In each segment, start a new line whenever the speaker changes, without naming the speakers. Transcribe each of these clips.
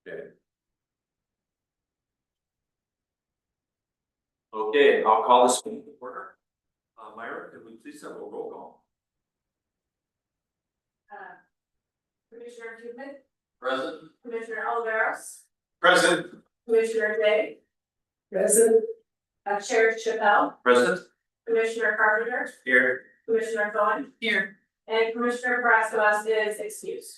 Okay. Okay, I'll call this meeting to order. Myra, could we please have a roll call?
Commissioner Human,
Present.
Commissioner Oliveros,
Present.
Commissioner Day. Present. Chair Chappelle,
Present.
Commissioner Carpenter,
Here.
Commissioner Thorne. Here. And Commissioner Brascoas is excused.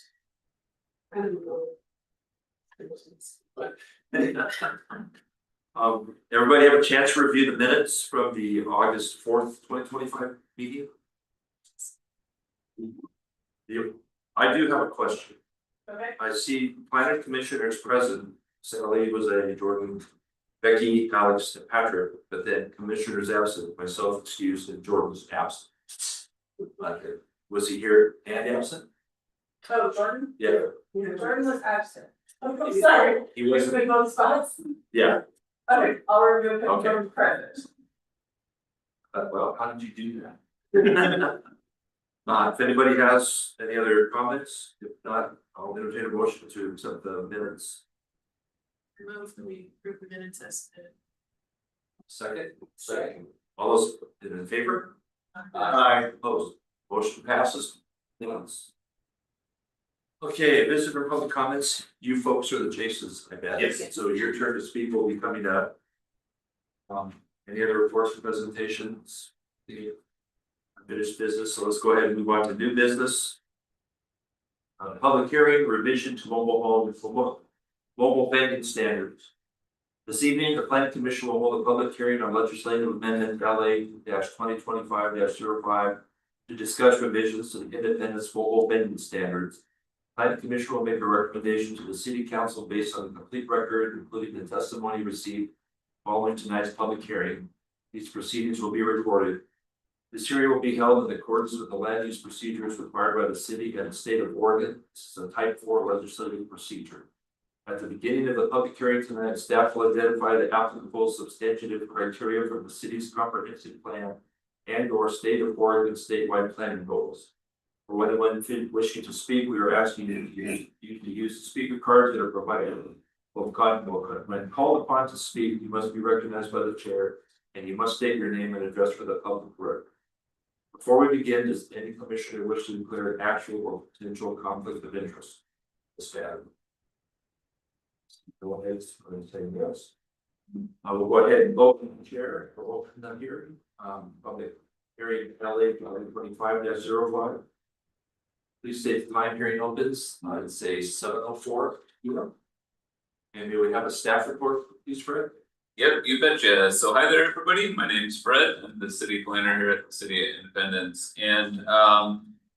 Everybody have a chance to review the minutes from the August 4th, 2025 meeting? I do have a question.
Okay.
I see planning commissioners present, Sally was a Jordan, Becky, Alex, and Patrick, but then commissioners absent, myself excused, and Jordan was absent. Was he here and absent?
Oh, Jordan?
Yeah.
Jordan was absent. I'm sorry.
He was,
We both spots?
yeah,
Okay, I'll remove him
Okay.
from present.
well, how did you do that? If anybody has any other comments, if not, I'll entertain a motion to accept the minutes.
Remove we approve the minutes as.
Second. All those in favor?
Aye.
Opposed, motion passes. Unanimous. Okay, visitor public comments, you folks are the Jasons, I bet.
Yes.
So your turn to speak will be coming up. Any other reports or presentations? The unfinished business, so let's go ahead and move on to new business. Public hearing, revision to mobile vending standards. This evening, the planning commission will hold a public hearing on legislative amendment LA-2025-05 to discuss revisions to the Independence mobile vending standards. Planning commission will make a recommendation to the city council based on the complete record, including the testimony received following tonight's public hearing. These proceedings will be recorded. This hearing will be held in accordance with the land use procedures required by the city and the state of Oregon. This is a type 4 legislative procedure. At the beginning of the public hearing tonight, staff will identify the applicable substantive criteria from the city's comprehensive plan and or state of Oregon statewide planning goals. For anyone wishing to speak, we are asking you to use the speaker cards that are provided. When called upon to speak, you must be recognized by the chair and you must state your name and address for the public record. Before we begin, does any commissioner wish to declare an actual or potential conflict of interest? Go ahead and say yes. I will go ahead and open the chair or open the hearing. Public hearing LA 2025-05. Please state the time hearing opens. I'd say 7:04. And may we have a staff report, please, Fred?
Yep, you betcha. So hi there, everybody. My name is Fred. I'm the city planner here at the City of Independence. And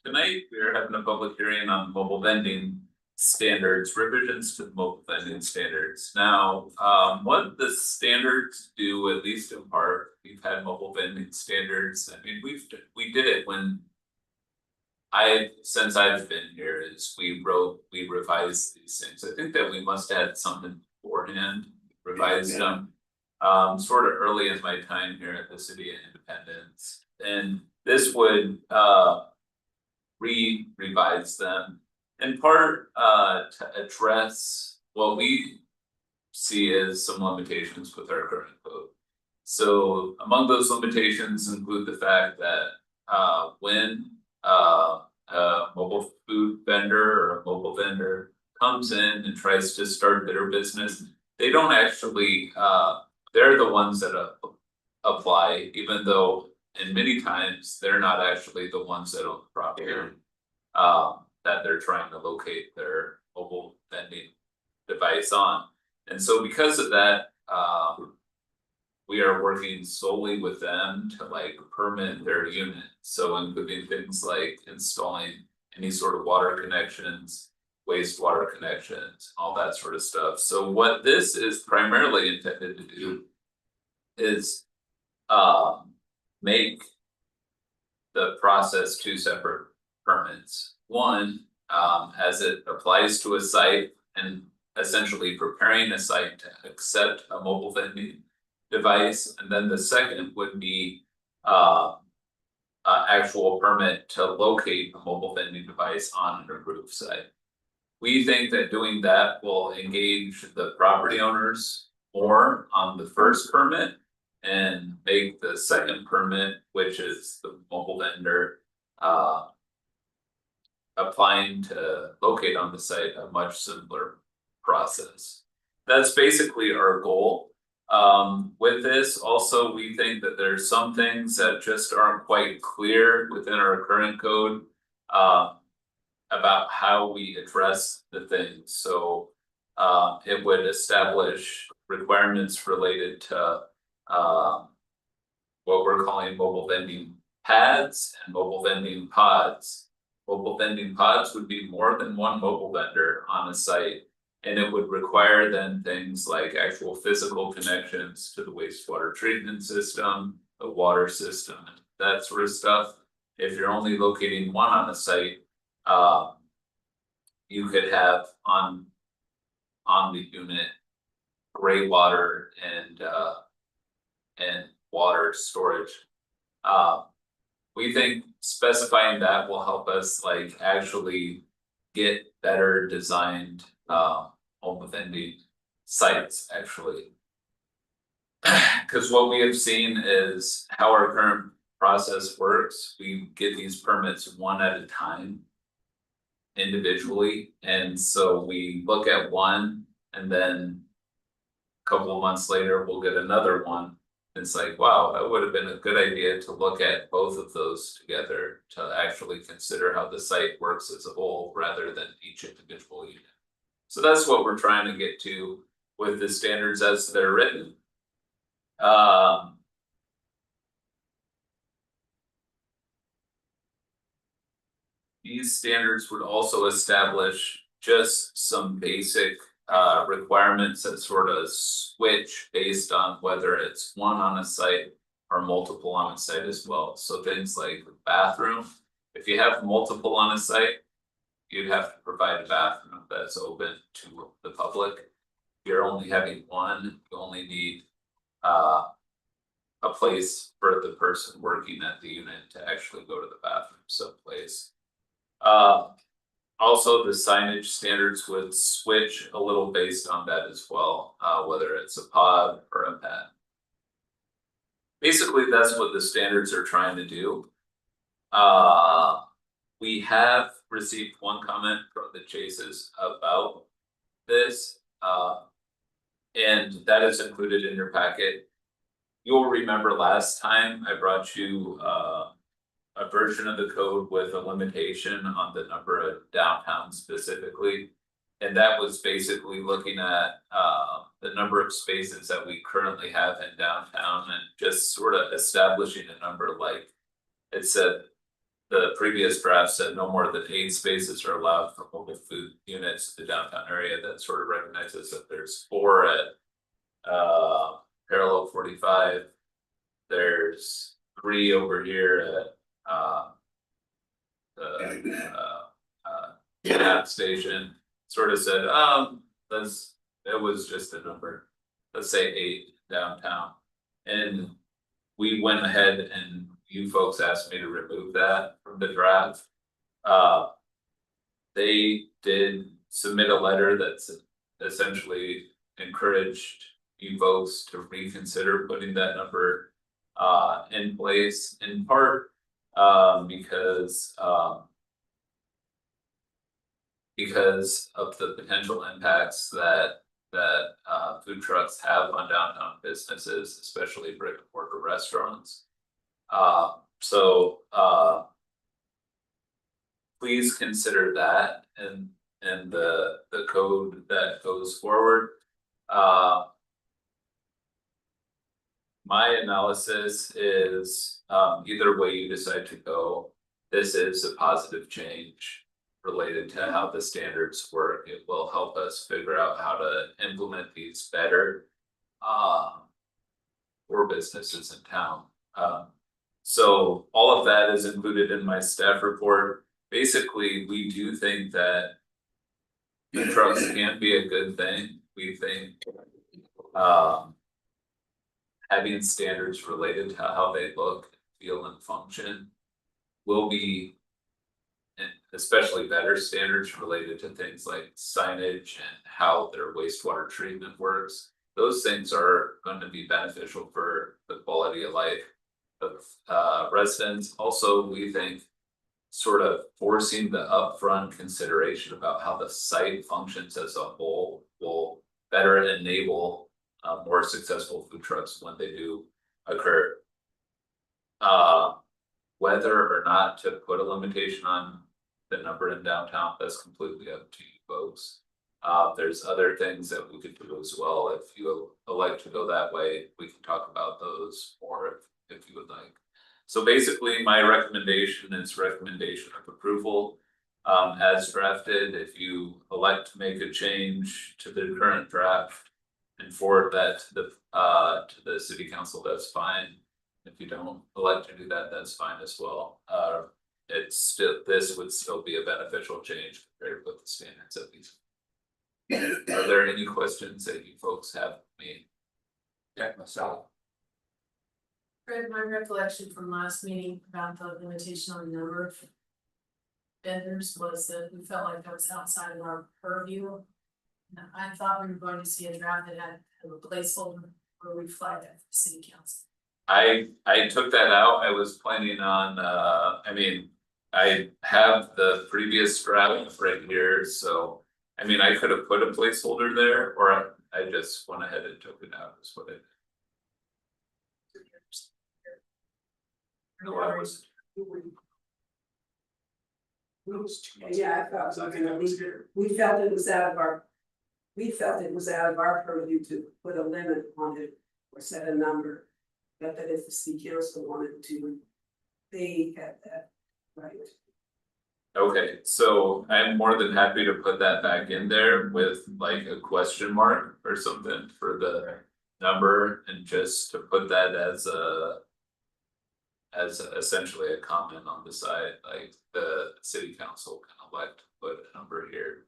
tonight we are having a public hearing on mobile vending standards, revisions to the mobile vending standards. Now, what the standards do, at least in part, we've had mobile vending standards. I mean, we did it when since I've been here, is we revised these things. I think that we must have had something beforehand, revised them. Sort of early in my time here at the City of Independence, and this would revise them in part to address what we see as some limitations with our current code. So among those limitations include the fact that when a mobile food vendor or a mobile vendor comes in and tries to start their business, they don't actually they're the ones that apply, even though and many times they're not actually the ones that own the property that they're trying to locate their mobile vending device on. And so because of that, we are working solely with them to permit their unit. So including things like installing any sort of water connections, wastewater connections, all that sort of stuff. So what this is primarily intended to do is make the process two separate permits. One, as it applies to a site and essentially preparing a site to accept a mobile vending device, and then the second would be actual permit to locate a mobile vending device on an approved site. We think that doing that will engage the property owners more on the first permit. And make the second permit, which is the mobile vendor, applying to locate on the site, a much simpler process. That's basically our goal. With this, also, we think that there's some things that just aren't quite clear within our current code. About how we address the things, so it would establish requirements related to what we're calling mobile vending pads and mobile vending pods. Mobile vending pods would be more than one mobile vendor on a site. And it would require then things like actual physical connections to the wastewater treatment system, the water system, that sort of stuff. If you're only locating one on a site, you could have on the unit gray water and water storage. We think specifying that will help us like actually get better designed home vending sites actually. Cause what we have seen is how our current process works. We get these permits one at a time. Individually, and so we look at one and then. A couple of months later, we'll get another one. It's like, wow, that would have been a good idea to look at both of those together to actually consider how the site works as a whole rather than each individual unit. So that's what we're trying to get to with the standards as they're written. These standards would also establish just some basic requirements that sort of switch based on whether it's one on a site or multiple on a site as well. So things like the bathroom, if you have multiple on a site, you'd have to provide a bathroom that's open to the public. If you're only having one, you only need a place for the person working at the unit to actually go to the bathroom someplace. Also, the signage standards would switch a little based on that as well, whether it's a pod or a pad. Basically, that's what the standards are trying to do. We have received one comment from the Chases about this, and that is included in your packet. You'll remember last time I brought you a version of the code with a limitation on the number of downtown specifically. And that was basically looking at the number of spaces that we currently have in downtown and just sort of establishing a number. Like it said, the previous draft said no more than 8 spaces are allowed for mobile food units in the downtown area. That sort of recognizes that there's 4 at parallel 45. There's 3 over here at the gas station. Sort of said, it was just a number. Let's say 8 downtown. And we went ahead and you folks asked me to remove that from the draft. They did submit a letter that's essentially encouraged you folks to reconsider putting that number in place, in part because of the potential impacts that food trucks have on downtown businesses, especially brick and mortar restaurants. So please consider that in the code that goes forward. My analysis is either way you decide to go, this is a positive change related to how the standards work. It will help us figure out how to implement these better for businesses in town. So all of that is included in my staff report. Basically, we do think that food trucks can be a good thing. We think having standards related to how they look, feel, and function will be especially better standards related to things like signage and how their wastewater treatment works. Those things are going to be beneficial for the quality of life of residents. Also, we think sort of forcing the upfront consideration about how the site functions as a whole will better enable more successful food trucks when they do occur. Whether or not to put a limitation on the number in downtown, that's completely up to you folks. There's other things that we could do as well. If you elect to go that way, we can talk about those more if you would like. So basically, my recommendation is recommendation of approval as drafted. If you elect to make a change to the current draft and forward that to the city council, that's fine. If you don't elect to do that, that's fine as well. This would still be a beneficial change compared with the standards of these. Are there any questions that you folks have for me?
Yeah, myself.
Fred, my recollection from last meeting about the limitation on the number of vendors was that we felt like that was outside of our purview. And I thought we were going to see a draft that had a placeholder where we flagged that for city council.
I took that out. I was planning on, I mean, I have the previous draft right here, so. I mean, I could have put a placeholder there, or I just went ahead and took it out, is what it. No, I was.
Yeah, I thought we were gonna leave it. We felt it was out of our purview to put a limit on it or set a number. But that if the city council wanted to, they had that right.
Okay, so I'm more than happy to put that back in there with like a question mark or something for the number, and just to put that as essentially a comment on the side, like the city council can elect to put a number here.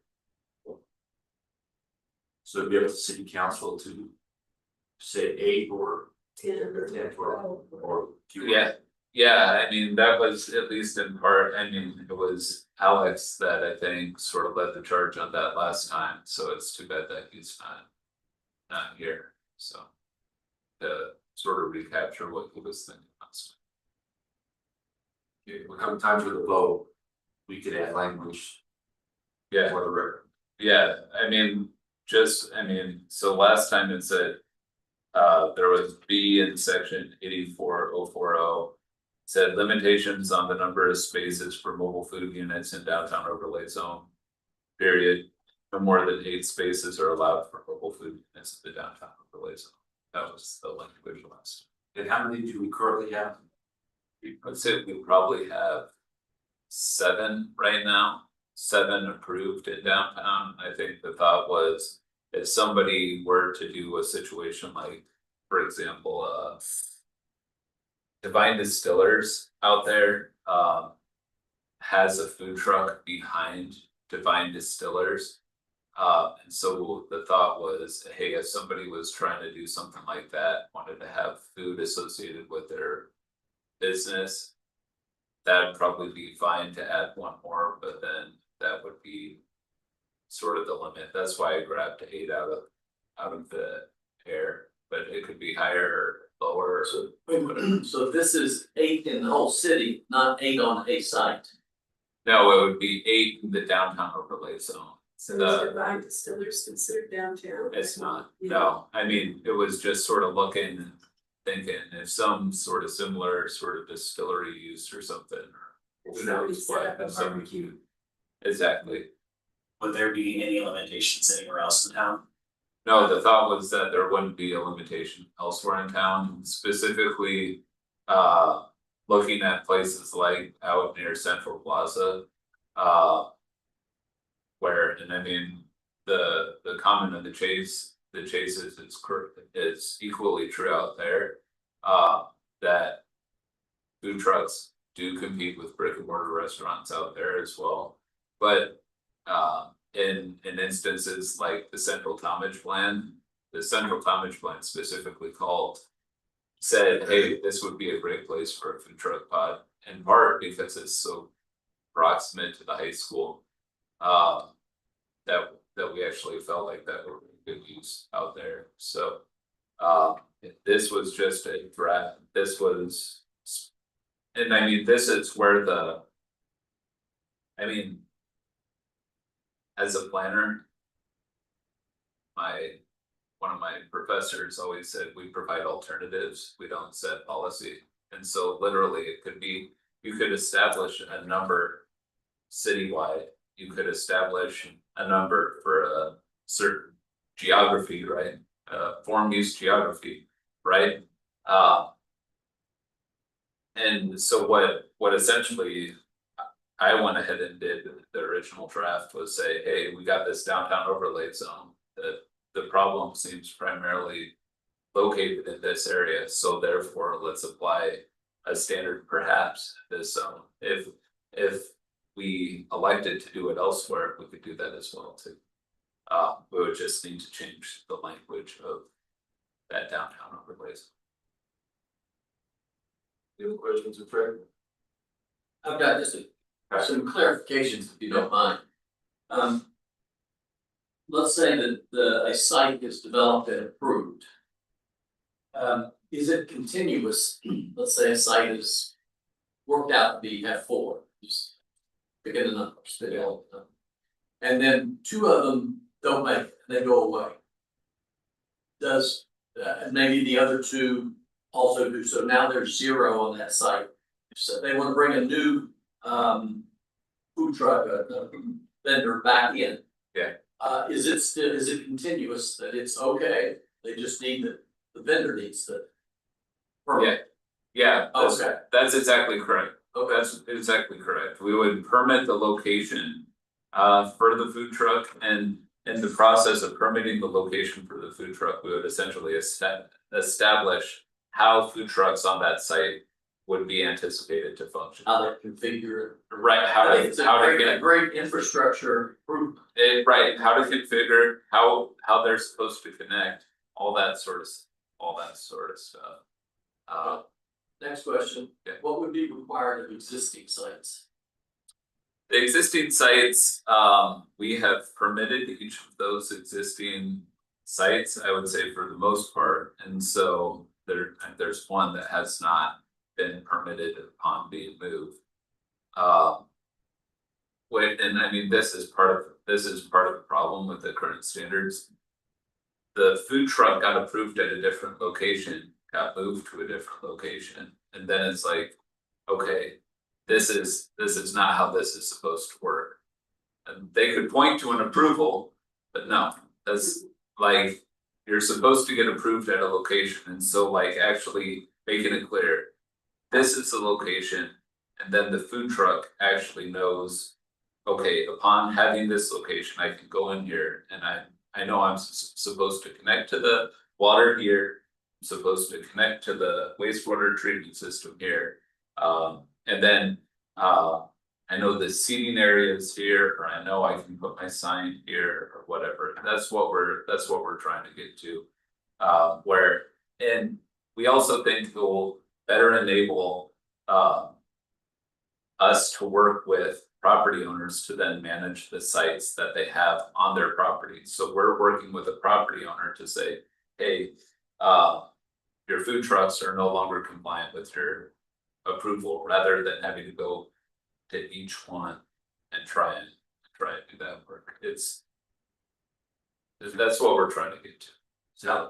So it'd be up to the city council to say 8 or
10 or
10, 12, or fewer.
Yeah, I mean, that was at least in part, I mean, it was Alex that I think sort of led the charge on that last time, so it's too bad that he's not here, so. To sort of recapture what he was thinking last
Yeah, when come times with a vote, we could add language
time. Yeah.
for the record.
Yeah, I mean, so last time it said. There was B in section 84040. Said limitations on the number of spaces for mobile food units in downtown overlay zone. Period. No more than 8 spaces are allowed for mobile food units in the downtown overlay zone. That was the language last.
And how many do we currently have?
I'd say we probably have 7 right now, 7 approved in downtown. I think the thought was if somebody were to do a situation like, for example, Divine Distillers out there has a food truck behind Divine Distillers. And so the thought was, hey, if somebody was trying to do something like that, wanted to have food associated with their business, that'd probably be fine to add 1 more, but then that would be sort of the limit. That's why I grabbed 8 out of the air, but it could be higher or lower.
So, wait a minute, so this is 8 in the whole city, not 8 on a site.
No, it would be 8 in the downtown overlay zone.
So is Divine Distillers considered downtown?
It's not,
Yeah.
no, I mean, it was just sort of looking and thinking if some sort of similar sort of distillery use or something, or who
Somebody
knows
set
what,
up a
if some-
barbecue.
exactly.
Would there be any limitations anywhere else in town?
No, the thought was that there wouldn't be a limitation elsewhere in town, specifically looking at places like out near Central Plaza. Where, and I mean, the comment of the chase is equally true out there. That food trucks do compete with brick and mortar restaurants out there as well. But in instances like the Central Tonnage Plan specifically said, hey, this would be a great place for a food truck pod, in part because it's so proximate to the high school. That we actually felt like that were good use out there, so. This was just a draft, this was. And I mean, this is where the. I mean. As a planner. One of my professors always said, we provide alternatives, we don't set policy. And so literally it could be, you could establish a number citywide, you could establish a number for a certain geography, right? Form use geography, right? And so what essentially I went ahead and did, the original draft was say, hey, we got this downtown overlay zone, that the problem seems primarily located in this area, so therefore let's apply a standard perhaps this zone. If we elected to do it elsewhere, we could do that as well too. We would just need to change the language of that downtown overlay zone.
Any other questions for Fred?
I've got just some clarifications, if you don't mind. Let's say that a site is developed and approved. Is it continuous? Let's say a site is worked out to be F4, just picking a number, spit it all. And then two of them don't make it, they go away. Does, maybe the other two also do, so now there's 0 on that site. So they wanna bring a new, food truck, vendor back in.
Yeah.
Is it continuous that it's okay, they just need the vendor needs the permit?
Yeah,
Okay.
that's exactly correct.
Okay.
That's exactly correct. We would permit the location for the food truck, and in the process of permitting the location for the food truck, we would essentially establish how food trucks on that site would be anticipated to function.
How they configure it.
Right,
I think it's a
get
great infrastructure improvement.
right, how to configure, how they're supposed to connect, all that sort of stuff.
Next question,
Yeah.
what would be required of existing sites?
The existing sites, we have permitted each of those existing sites, I would say for the most part, and so there's one that has not been permitted upon being moved. And I mean, this is part of the problem with the current standards. The food truck got approved at a different location, got moved to a different location, and then it's like, okay, this is not how this is supposed to work. And they could point to an approval, but no, that's like, you're supposed to get approved at a location, and so like actually making it clear. This is the location, and then the food truck actually knows, okay, upon having this location, I can go in here and I know I'm supposed to connect to the water here. I'm supposed to connect to the wastewater treatment system here. And then I know the seating area is here, or I know I can put my sign here or whatever. That's what we're trying to get to. And we also think it will better enable us to work with property owners to then manage the sites that they have on their property. So we're working with a property owner to say, hey, your food trucks are no longer compliant with your approval, rather than having to go to each one and try and do that work. That's what we're trying to get to.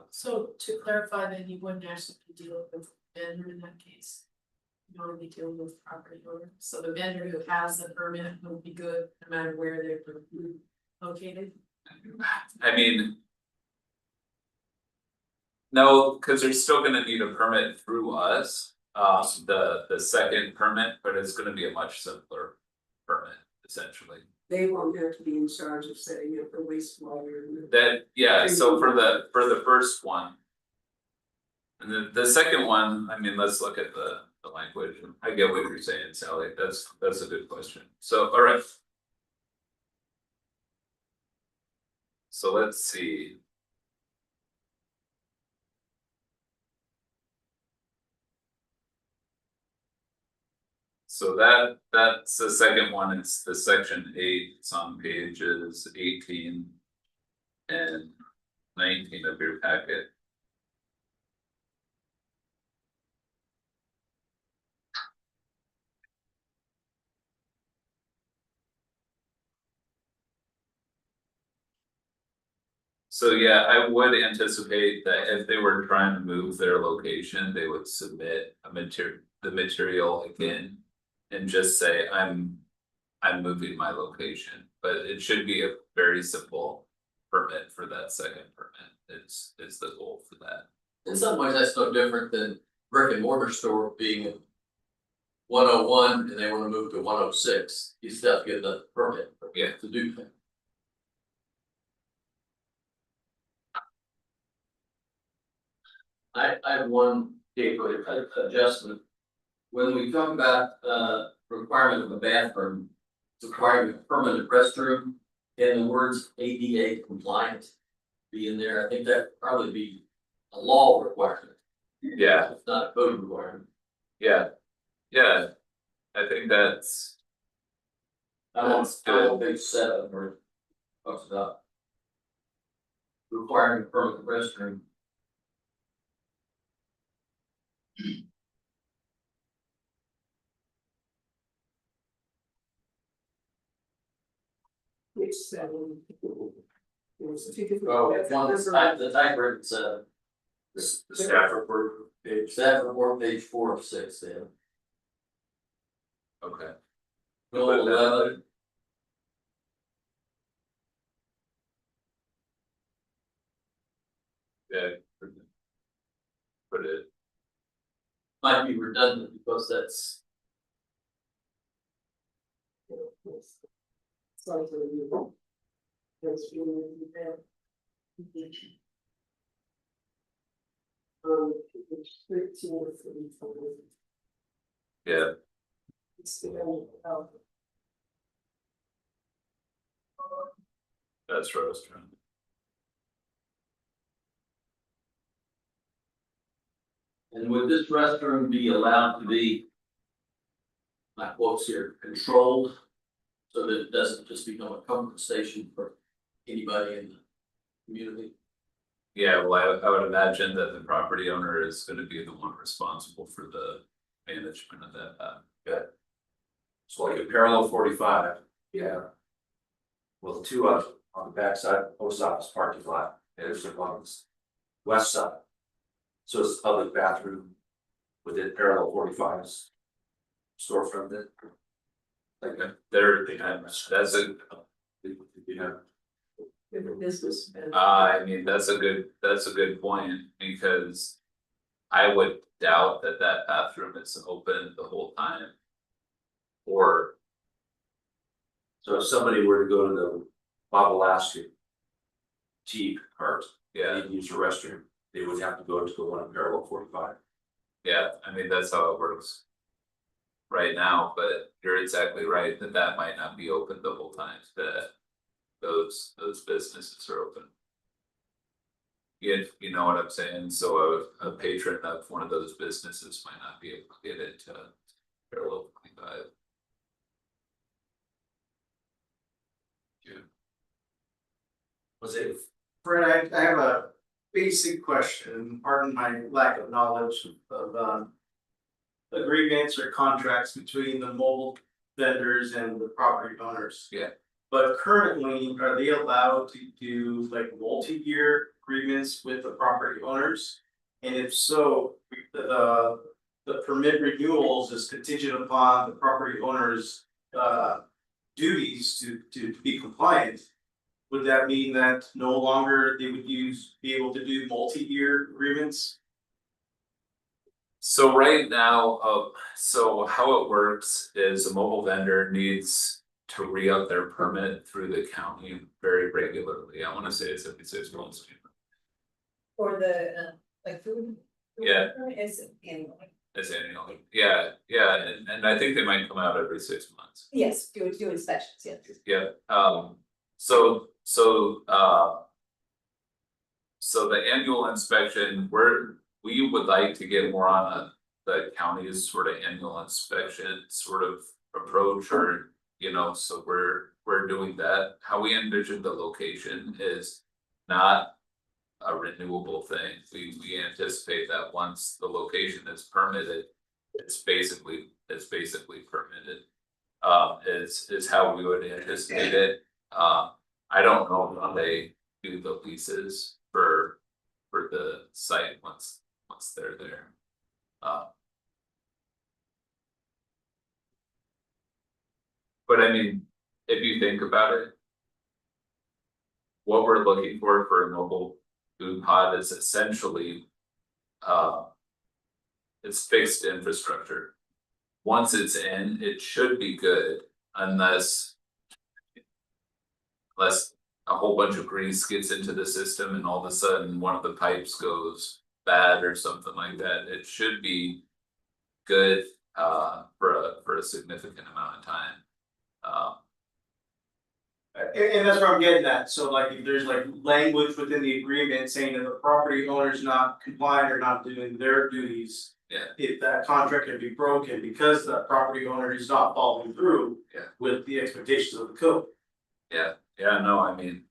So to clarify, then you wouldn't actually be dealing with the vendor in that case. You only be dealing with property owner, so the vendor who has the permit would be good no matter where they're located.
I mean. No, because they're still gonna need a permit through us, the second permit, but it's gonna be a much simpler permit, essentially.
They won't have to be in charge of setting up the wastewater and the.
That, yeah, so for the first one. And the second one, I mean, let's look at the language, I get what you're saying, Sally, that's a good question, so, alright. So let's see. So that's the second one, it's the section 8, it's on pages 18 and 19 of your packet. So yeah, I would anticipate that if they were trying to move their location, they would submit the material again. And just say, I'm moving my location, but it should be a very simple permit for that second permit, is the goal for that.
In some ways, that's no different than brick and mortar store being in 101 and they wanna move to 106. You still have to get the permit.
Yeah.
To do that. I have one gateway adjustment. When we talk about requirement of a bathroom, it's requiring a permanent restroom, and the words ADA compliant be in there, I think that probably be a law requirement.
Yeah,
It's not a code requirement.
yeah, I think that's.
I'm on page 7 where it talks about requiring a permanent restroom.
Page 7. There's 2 different.
Oh,
that's
one is
number-
the typewritten
The staff report page.
staff report, page 4 of 6, then.
Okay.
Goal 11,
Yeah. Put it,
might be redundant because that's.
Sorry for you. That's really bad. Page 13 or 34.
yeah,
It's the end of.
that's restaurant.
And would this restroom be allowed to be, my quotes here, controlled? So that it doesn't just become a comfort station for anybody in the community?
Yeah, well, I would imagine that the property owner is gonna be the one responsible for the management of that.
So like a parallel 45, yeah. Well, the two on the backside of the post office parking lot, and there's one on the west side. So it's public bathroom within parallel 45's storefront that. Like that.
There, that's a,
You know,
Different business. and-
I mean, that's a good point, because. I would doubt that that bathroom is open the whole time. Or,
so if somebody were to go to the Bob Alaska tea cart,
yeah,
and use the restroom, they would have to go to the one on parallel 45.
yeah, I mean, that's how it works. Right now, but you're exactly right that that might not be open the whole time, that those businesses are open. If you know what I'm saying, so a patron of one of those businesses might not be able to get into parallel 25. Yeah.
Was it?
Fred, I have a basic question, pardon my lack of knowledge of agreements or contracts between the mobile vendors and the property owners.
Yeah.
But currently, are they allowed to do like multi-year agreements with the property owners? And if so, the permit renewals is contingent upon the property owners duties to be compliant. Would that mean that no longer they would be able to do multi-year agreements?
So right now, so how it works is a mobile vendor needs to re-up their permit through the county very regularly. I wanna say it's every 6 months.
For the, like food?
Yeah.
Is annual,
It's annual, yeah, and I think they might come out every 6 months.
yes, do inspections, yes.
Yeah, so the annual inspection, we would like to get more on the county's sort of annual inspection sort of approach or, so we're doing that. How we envision the location is not a renewable thing. We anticipate that once the location is permitted, it's basically permitted. Is how we would anticipate it. I don't know how they do the leases for the site once they're there. But I mean, if you think about it. What we're looking for a mobile food pod is essentially. It's fixed infrastructure. Once it's in, it should be good unless. Unless a whole bunch of grease gets into the system and all of a sudden one of the pipes goes bad or something like that, it should be. Good for a significant amount of time.
And that's where I'm getting at, so like if there's like language within the agreement saying that the property owner's not compliant or not doing their duties.
Yeah.
If that contract can be broken because the property owner is not following through.
Yeah.
With the expectations of the code.
Yeah, no, I mean.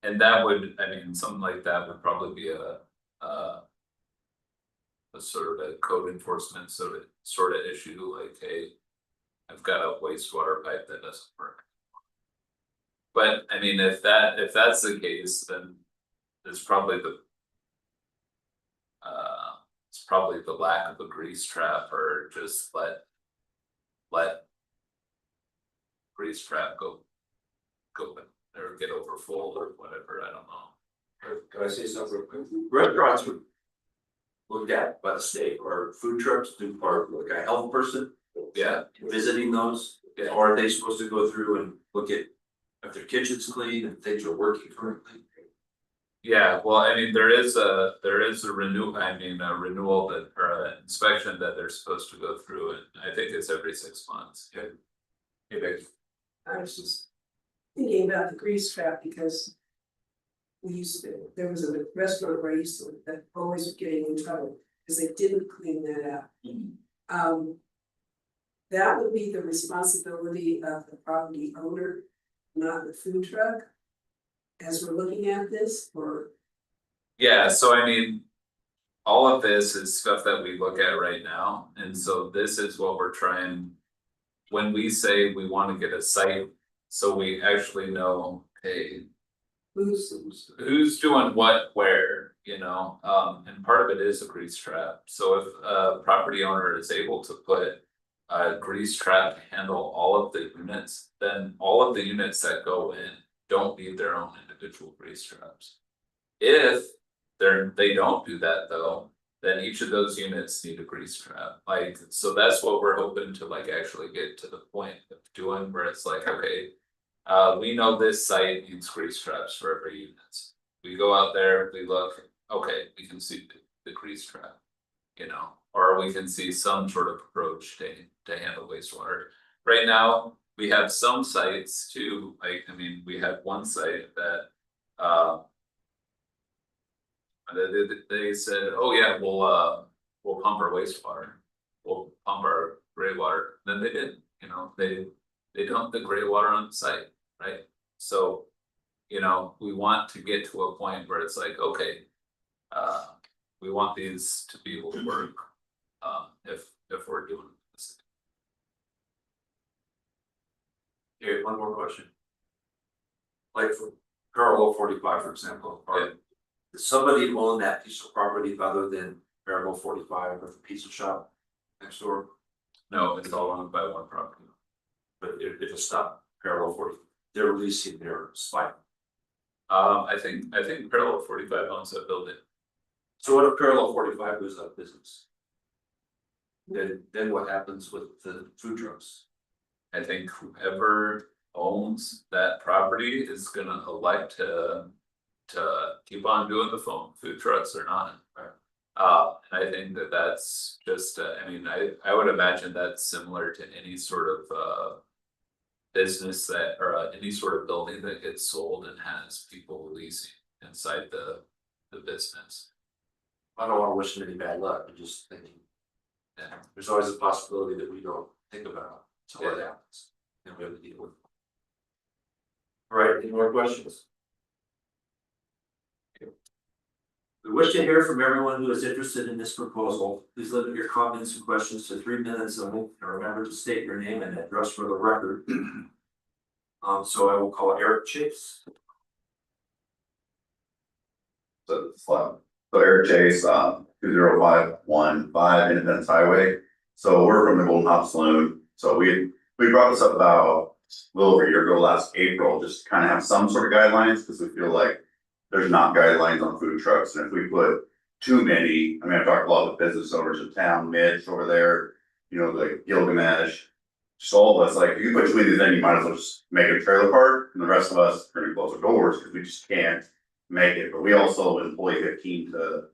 And that would, something like that would probably be a sort of a code enforcement sort of issue, like, hey. I've got a wastewater pipe that doesn't work. But I mean, if that's the case, then it's probably the. It's probably the lack of a grease trap or just let. Grease trap go or get over full or whatever, I don't know.
Can I say something real quick? Restaurants were looked at by the state, or food trucks do part, like a health person.
Yeah.
Visiting those,
Yeah.
or are they supposed to go through and look at if their kitchen's clean and things are working correctly?
Yeah, well, there is a renewal that, or an inspection that they're supposed to go through, and I think it's every 6 months.
Okay. Hey, Becky.
I was just thinking about the grease trap because. There was a restaurant where I used to, that always was getting in trouble because they didn't clean that up. That would be the responsibility of the property owner, not the food truck. As we're looking at this, or.
Yeah, so all of this is stuff that we look at right now, and so this is what we're trying. When we say we want to get a site, so we actually know, hey. Who's doing what where, and part of it is a grease trap. So if a property owner is able to put a grease trap to handle all of the units, then all of the units that go in don't need their own individual grease traps. If they don't do that though, then each of those units need a grease trap. So that's what we're hoping to actually get to the point of doing, where it's like, okay. We know this site needs grease traps for every unit. We go out there, we look, okay, we can see the grease trap. Or we can see some sort of approach to handle wastewater. Right now, we have some sites too, we had one site that. They said, oh yeah, we'll pump our wastewater. We'll pump our gray water, then they didn't, they dumped the gray water on the site. Right, so, we want to get to a point where it's like, okay. We want these to be able to work, if we're doing this.
Okay, one more question. Like for parallel 45, for example,
Yeah.
Does somebody own that piece of property other than parallel 45 or the pizza shop next door?
No, it's all owned by one property.
But if it's not parallel 40, they're releasing their spike.
I think parallel 45 owns that building.
So what if parallel 45 goes out of business? Then what happens with the food trucks?
I think whoever owns that property is gonna elect to keep on doing the food trucks or not. And I think that's just, I would imagine that's similar to any sort of business that, or any sort of building that gets sold and has people leasing inside the business.
I don't want to wish them any bad luck, I'm just thinking. And there's always a possibility that we don't think about until it happens, and we have to deal with it. All right, any more questions? We wish to hear from everyone who is interested in this proposal. Please limit your comments and questions to 3 minutes and remember to state your name and address for the record. So I will call Eric Chase.
So Eric Chase, 20515 Independence Highway. So we're from the Golden Hop Saloon. So we brought this up about a little over a year ago, last April, just to kind of have some sort of guidelines, because we feel like there's not guidelines on food trucks, and if we put too many, I mean, I've talked a lot with business owners in town, Mitch over there, you know, like Gilgamesh. Just all of us, like, if you put too many, then you might as well just make a trailer park, and the rest of us are gonna close our doors, because we just can't make it, but we also employ 15 to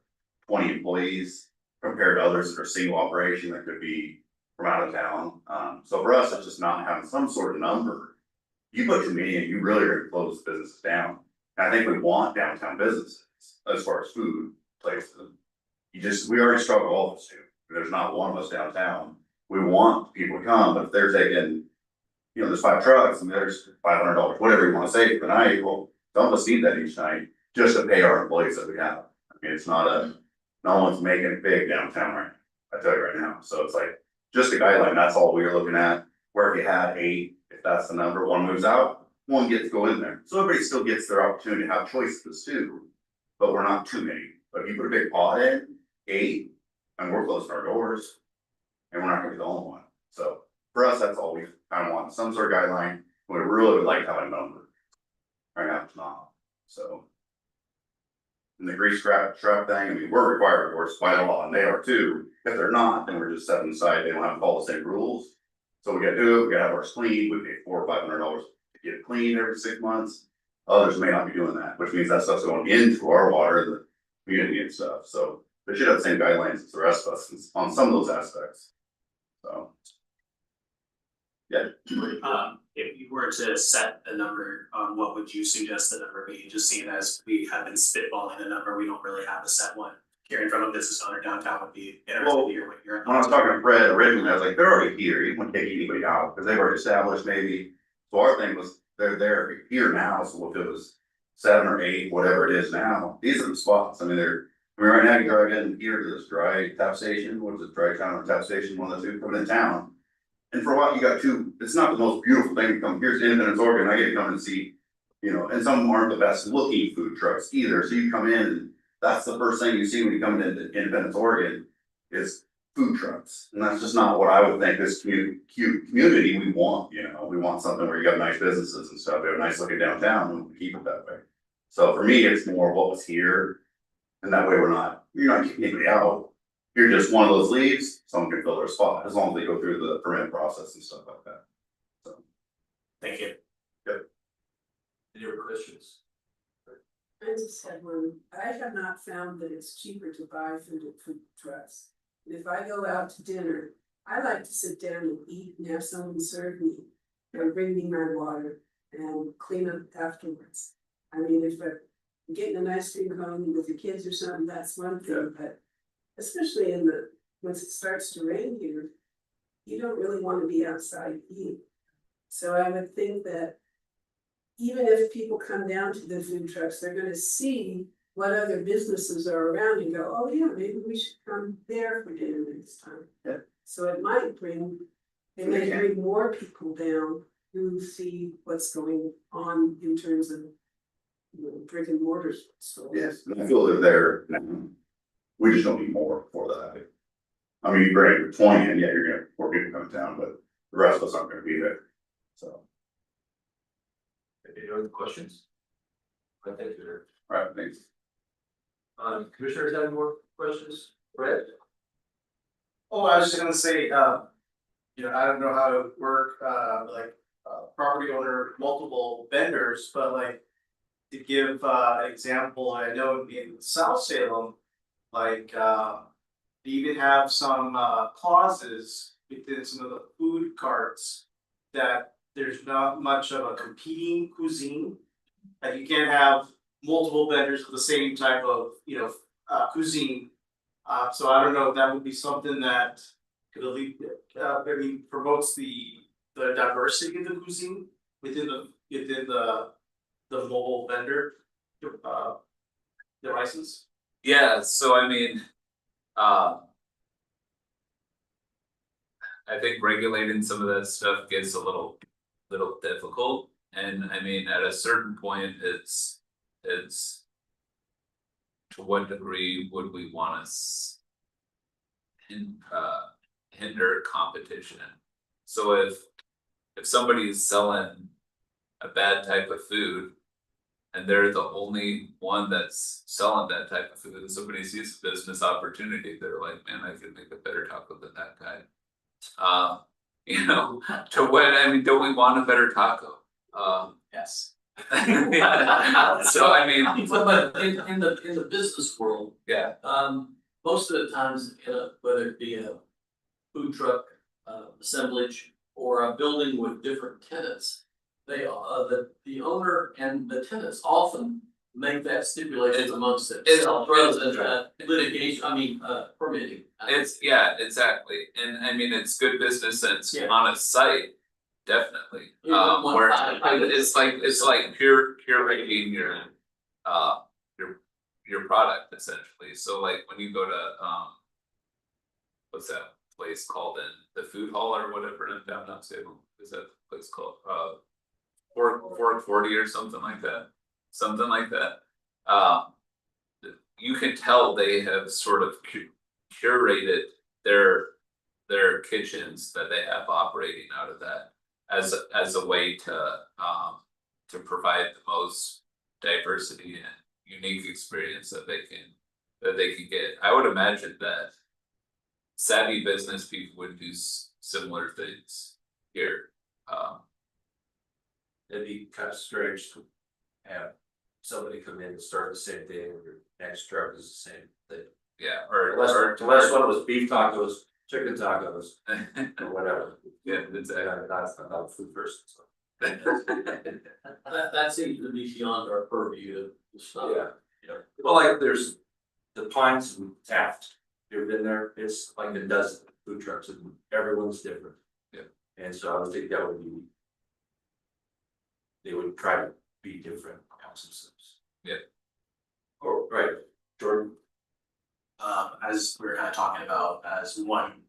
20 employees compared to others that are single operation that could be from out of town. So for us, it's just not having some sort of number. You put too many, and you really are gonna close businesses down. And I think we want downtown businesses as far as food places. We already struggle all of us do. There's not one of us downtown. We want people to come, but if they're taking, you know, there's 5 trucks and there's $500, whatever you wanna say for the night, well, some of us need that each night just to pay our employees that we have. I mean, it's not no one's making it big downtown right now, I tell you right now. So it's like, just a guideline, that's all we were looking at, where if you had 8, if that's the number, one moves out, one gets to go in there. So everybody still gets their opportunity to have choices too, but we're not too many. But if you put a big pot in, 8, and we're closing our doors, and we're not gonna be the only one. So for us, that's all we kind of want, some sort of guideline. We really would like to have a number. Right now, it's not, so. And the grease trap thing, I mean, we're required, of course, by the law, and they are too. If they're not, then we're just setting aside, they don't have to follow the same rules. So we gotta do it, we gotta have ours cleaned, we pay $400 or $500 to get it cleaned every 6 months. Others may not be doing that, which means that stuff's going into our water, the community and stuff, so they should have the same guidelines as the rest of us on some of those aspects. So. Yeah.
If you were to set a number, what would you suggest the number be? Just seeing as we have been spitballing a number, we don't really have a set one. Hearing from a business owner downtown would be interesting to hear what you're.
When I was talking to Fred originally, I was like, they're already here, you wouldn't take anybody out, because they've already established maybe. So our thing was, they're here now, so if it was 7 or 8, whatever it is now, these are the spots, I mean, right now you drive in here to this dry tap station, what is it, dry town or tap station, one of the two coming in town. And for a while, you got 2, it's not the most beautiful thing to come, here's Independence, Oregon, I get to come and see, you know, and some of them aren't the best looking food trucks either, so you come in and that's the first thing you see when you come into Independence, Oregon, is food trucks. And that's just not what I would think this community we want, you know, we want something where you got nice businesses and stuff, we have a nice looking downtown, and we keep it that way. So for me, it's more what was here, and that way you're not kicking anybody out. You're just one of those leaves, someone can fill their spot, as long as they go through the permit process and stuff like that. So.
Thank you.
Any other questions?
I just had one, I have not found that it's cheaper to buy food at food trucks. And if I go out to dinner, I like to sit down and eat and have someone serve me. And bring me my water and clean up afterwards. I mean, if I'm getting an ice cream cone with the kids or something, that's one thing, but. Especially once it starts to rain here, you don't really wanna be outside eating. So I would think that. Even if people come down to the food trucks, they're gonna see what other businesses are around and go, oh yeah, maybe we should come there for dinner next time.
Yeah.
So it may bring more people down who see what's going on in terms of. You know, brick and mortar stores.
Yes, and I feel they're there now. We just don't need more for that. I mean, you bring 20 and yeah, you're gonna, more people come down, but the rest of us aren't gonna be there, so.
Any other questions? Thank you, Eric.
Alright, thanks.
Commissioners have more questions? Fred?
Oh, I was just gonna say, you know, I don't know how to work, property owner, multiple vendors, but like. To give an example, I know in South Salem, like they even have some clauses within some of the food carts. That there's not much of a competing cuisine. Like you can't have multiple vendors of the same type of, you know, cuisine. So I don't know if that would be something that I mean, promotes the diversity of the cuisine within the mobile vendor. Devices.
Yeah, so I mean, I think regulating some of that stuff gets a little difficult, and I mean, at a certain point, it's. To what degree would we want us hinder competition? So if somebody's selling a bad type of food. And they're the only one that's selling that type of food, and somebody sees a business opportunity, they're like, man, I could make a better taco than that guy. You know, to what, I mean, don't we want a better taco?
Yes.
So I mean,
But in the business world,
yeah,
most of the times, whether it be a food truck, assemblage, or a building with different tenants. They, the owner and the tenants often make that stipulation amongst themselves rather than litigation, permitting.
yeah, exactly, and I mean, it's good business sense
Yeah.
on a site, definitely.
You wouldn't want
Where
to-
it's like curating your product essentially, so like when you go to what's that place called in the food hall or whatever in downtown Salem, is that the place called Fork 40 or something like that. You can tell they have sort of curated their kitchens that they have operating out of that as a way to provide the most diversity and unique experience that they can get. I would imagine that savvy business people would do similar things here.
It'd be kind of strange to have somebody come in and start the same thing, and your next truck is the same thing.
Yeah, or
Unless one was beef tacos, chicken tacos, or whatever.
yeah, exactly.
That's not a food person, so.
That seems to be beyond our purview to stop.
Yeah. Well, like there's the Pines and Taft, you ever been there? It's like a dozen food trucks and everyone's different.
Yeah.
And so I would think that would be. They would try to be different concepts.
Yeah.
Oh, right, Jordan.
As we were kind of talking about, as one,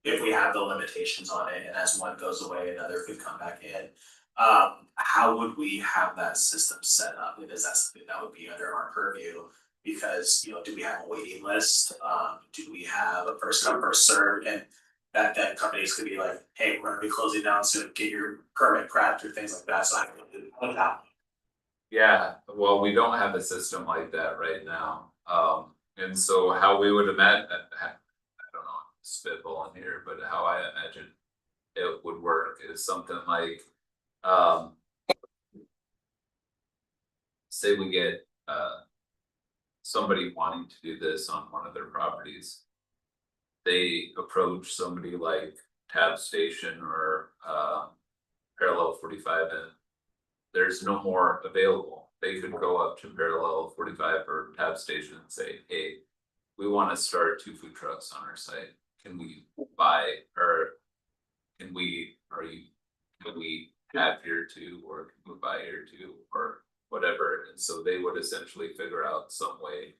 if we have the limitations on it, and as one goes away, another could come back in. How would we have that system set up? Is that something that would be under our purview? Because, do we have a waiting list? Do we have a first come, first served? And that companies could be like, hey, we're gonna be closing down soon, get your permit cracked or things like that, so I can
Yeah, well, we don't have a system like that right now. And so how we would imagine, I don't know, spitballing here, but how I imagine it would work is something like, say we get somebody wanting to do this on one of their properties. They approach somebody like Tab Station or Parallel 45 and there's no more available. They could go up to Parallel 45 or Tab Station and say, hey, we want to start 2 food trucks on our site. Can we buy or can we have here 2 or can we buy here 2 or whatever? And so they would essentially figure out some way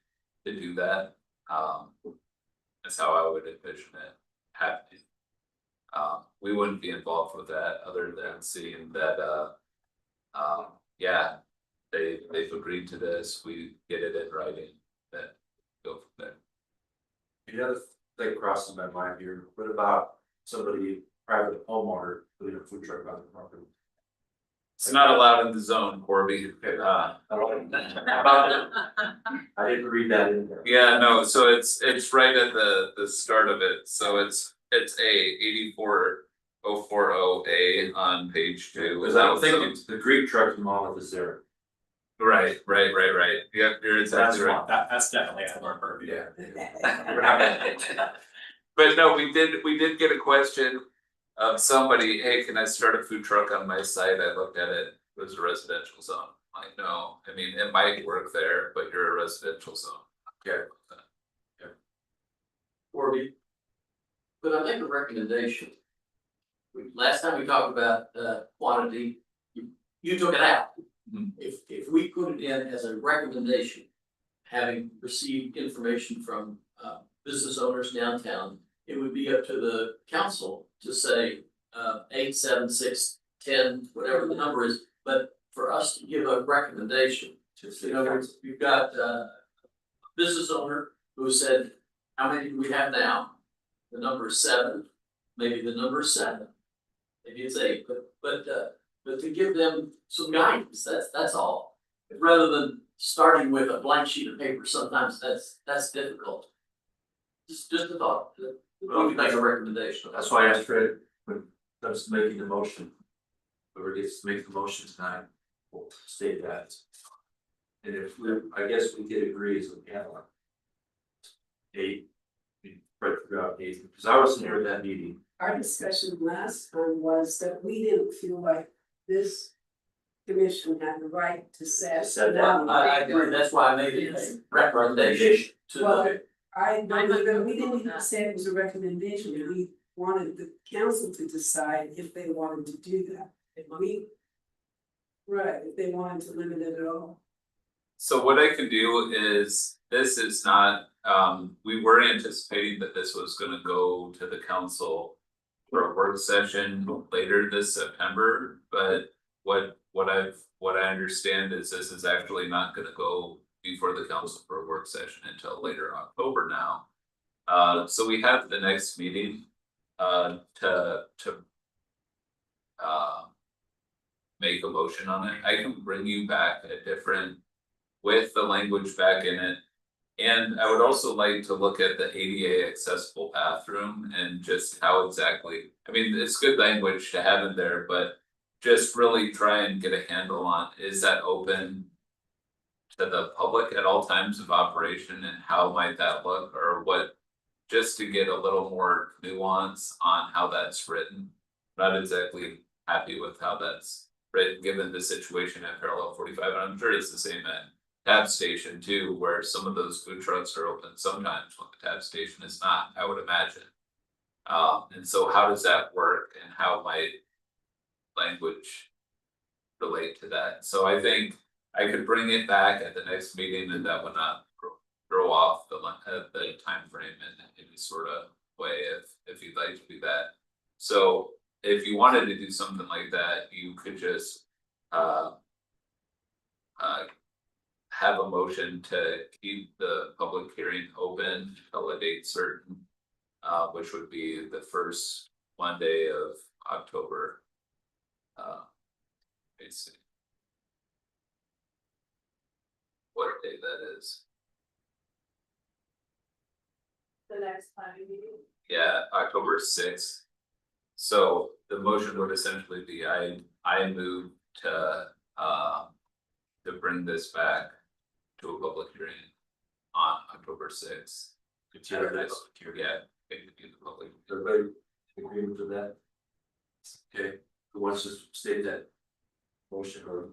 to do that. That's how I would envision it happening. We wouldn't be involved with that other than seeing that yeah, they've agreed to this, we get it in writing, then go from there.
The other thing crosses my mind here, what about somebody, private homeowner, putting a food truck on the property?
It's not allowed in the zone, Corby.
I didn't read that in there.
Yeah, no, so it's right at the start of it, so it's A 84040A on page 2.
Cause I don't think the Greek truck monolith is there.
Right. Yep, you're exactly right.
That's definitely out of our purview.
But no, we did get a question of somebody, hey, can I start a food truck on my site? I looked at it, it was a residential zone. Like, no, I mean, it might work there, but you're a residential zone. Okay.
Corby, could I make a recommendation? Last time we talked about quantity, you took it out.
Mhm.
If we put it in as a recommendation, having received information from business owners downtown, it would be up to the council to say 8, 7, 6, 10, whatever the number is, but for us to give a recommendation. In other words, you've got a business owner who said, how many do we have now? The number is 7, maybe the number is 7, maybe it's 8, but to give them some guidance, that's all. Rather than starting with a blank sheet of paper, sometimes that's difficult. Just a thought, we could make a recommendation.
That's why I asked Fred when I was making the motion. Whoever gets to make the motion tonight, will state that. And if we, I guess we could agree as a panel. 8, we Fred figure out 8, because I wasn't here at that meeting.
Our discussion last time was that we didn't feel like this commission had the right to set.
Set that.
I agree, that's why I made it a recommendation to
Well,
the,
I don't know, we didn't even say it was a recommendation, we wanted the council to decide if they wanted to do that. If we. Right, if they wanted to limit it at all.
So what I can do is, this is not, we were anticipating that this was gonna go to the council for a work session later this September, but what I understand is this is actually not gonna go before the council for a work session until later October now. So we have the next meeting to make a motion on it. I can bring you back a different, with the language back in it. And I would also like to look at the ADA accessible bathroom and just how exactly, I mean, it's good language to have in there, but just really try and get a handle on, is that open to the public at all times of operation, and how might that look, or what, just to get a little more nuance on how that's written. Not exactly happy with how that's written, given the situation at Parallel 45, and I'm sure it's the same at Tab Station too, where some of those food trucks are open sometimes when the Tab Station is not, I would imagine. And so how does that work, and how might language relate to that? So I think I could bring it back at the next meeting, and that would not throw off the time frame in any sort of way, if you'd like to do that. So if you wanted to do something like that, you could just have a motion to keep the public hearing open till a date certain, which would be the first Monday of October. Let's see what day that is.
The next planning meeting.
Yeah, October 6th. So the motion would essentially be, I move to bring this back to a public hearing on October 6th.
Consider that public hearing.
Yeah, it could be the public.
Everybody in agreement with that? Okay, who wants to state that motion, or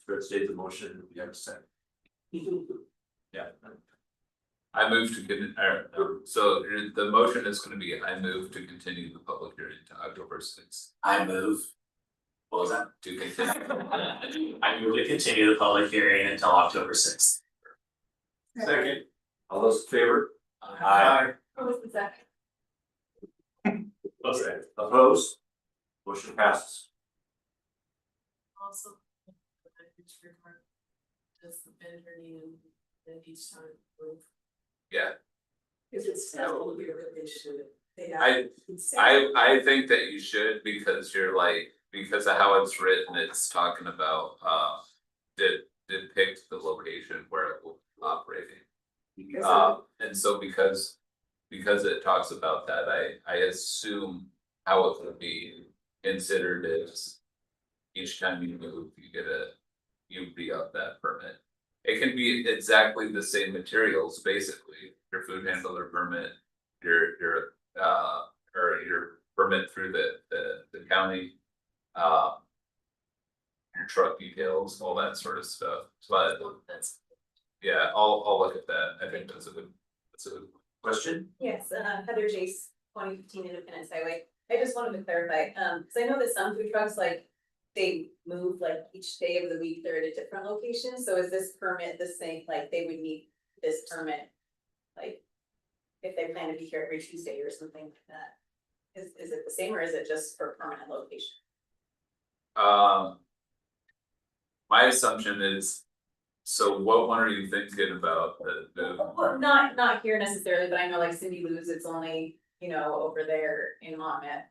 Fred state the motion, we have a second? Yeah.
I move to so the motion is gonna be, I move to continue the public hearing to October 6th.
I move. What was that?
To continue.
I move to continue the public hearing until October 6th.
Second.
All those in favor?
Aye.
What was the second?
Okay. Opposed? Motion passes.
Also. Does the vendor need them each time?
Yeah,
Is it still here that they should? They have
I-
to consent.
I think that you should, because you're like, because of how it's written, it's talking about depict the location where it will be operating.
Because
And so because it talks about that, I assume how it would be considered is each time you move, you re-up that permit. It can be exactly the same materials, basically, your food handler permit, your or your permit through the county. Your truck details, all that sort of stuff, but
That's.
yeah, I'll look at that, I think that's a good question.
Yes, Heather Jace, 2015 Independence Highway. I just wanted to clarify, cause I know that some food trucks, like, they move like each day of the week, they're at a different location, so is this permit the same, like, they would need this permit? Like, if they plan to be here every Tuesday or something like that? Is it the same, or is it just for permanent location?
My assumption is, so what one are you thinking about
Well, not here necessarily, but I know like Cindy Lou's, it's only, over there in Monmouth.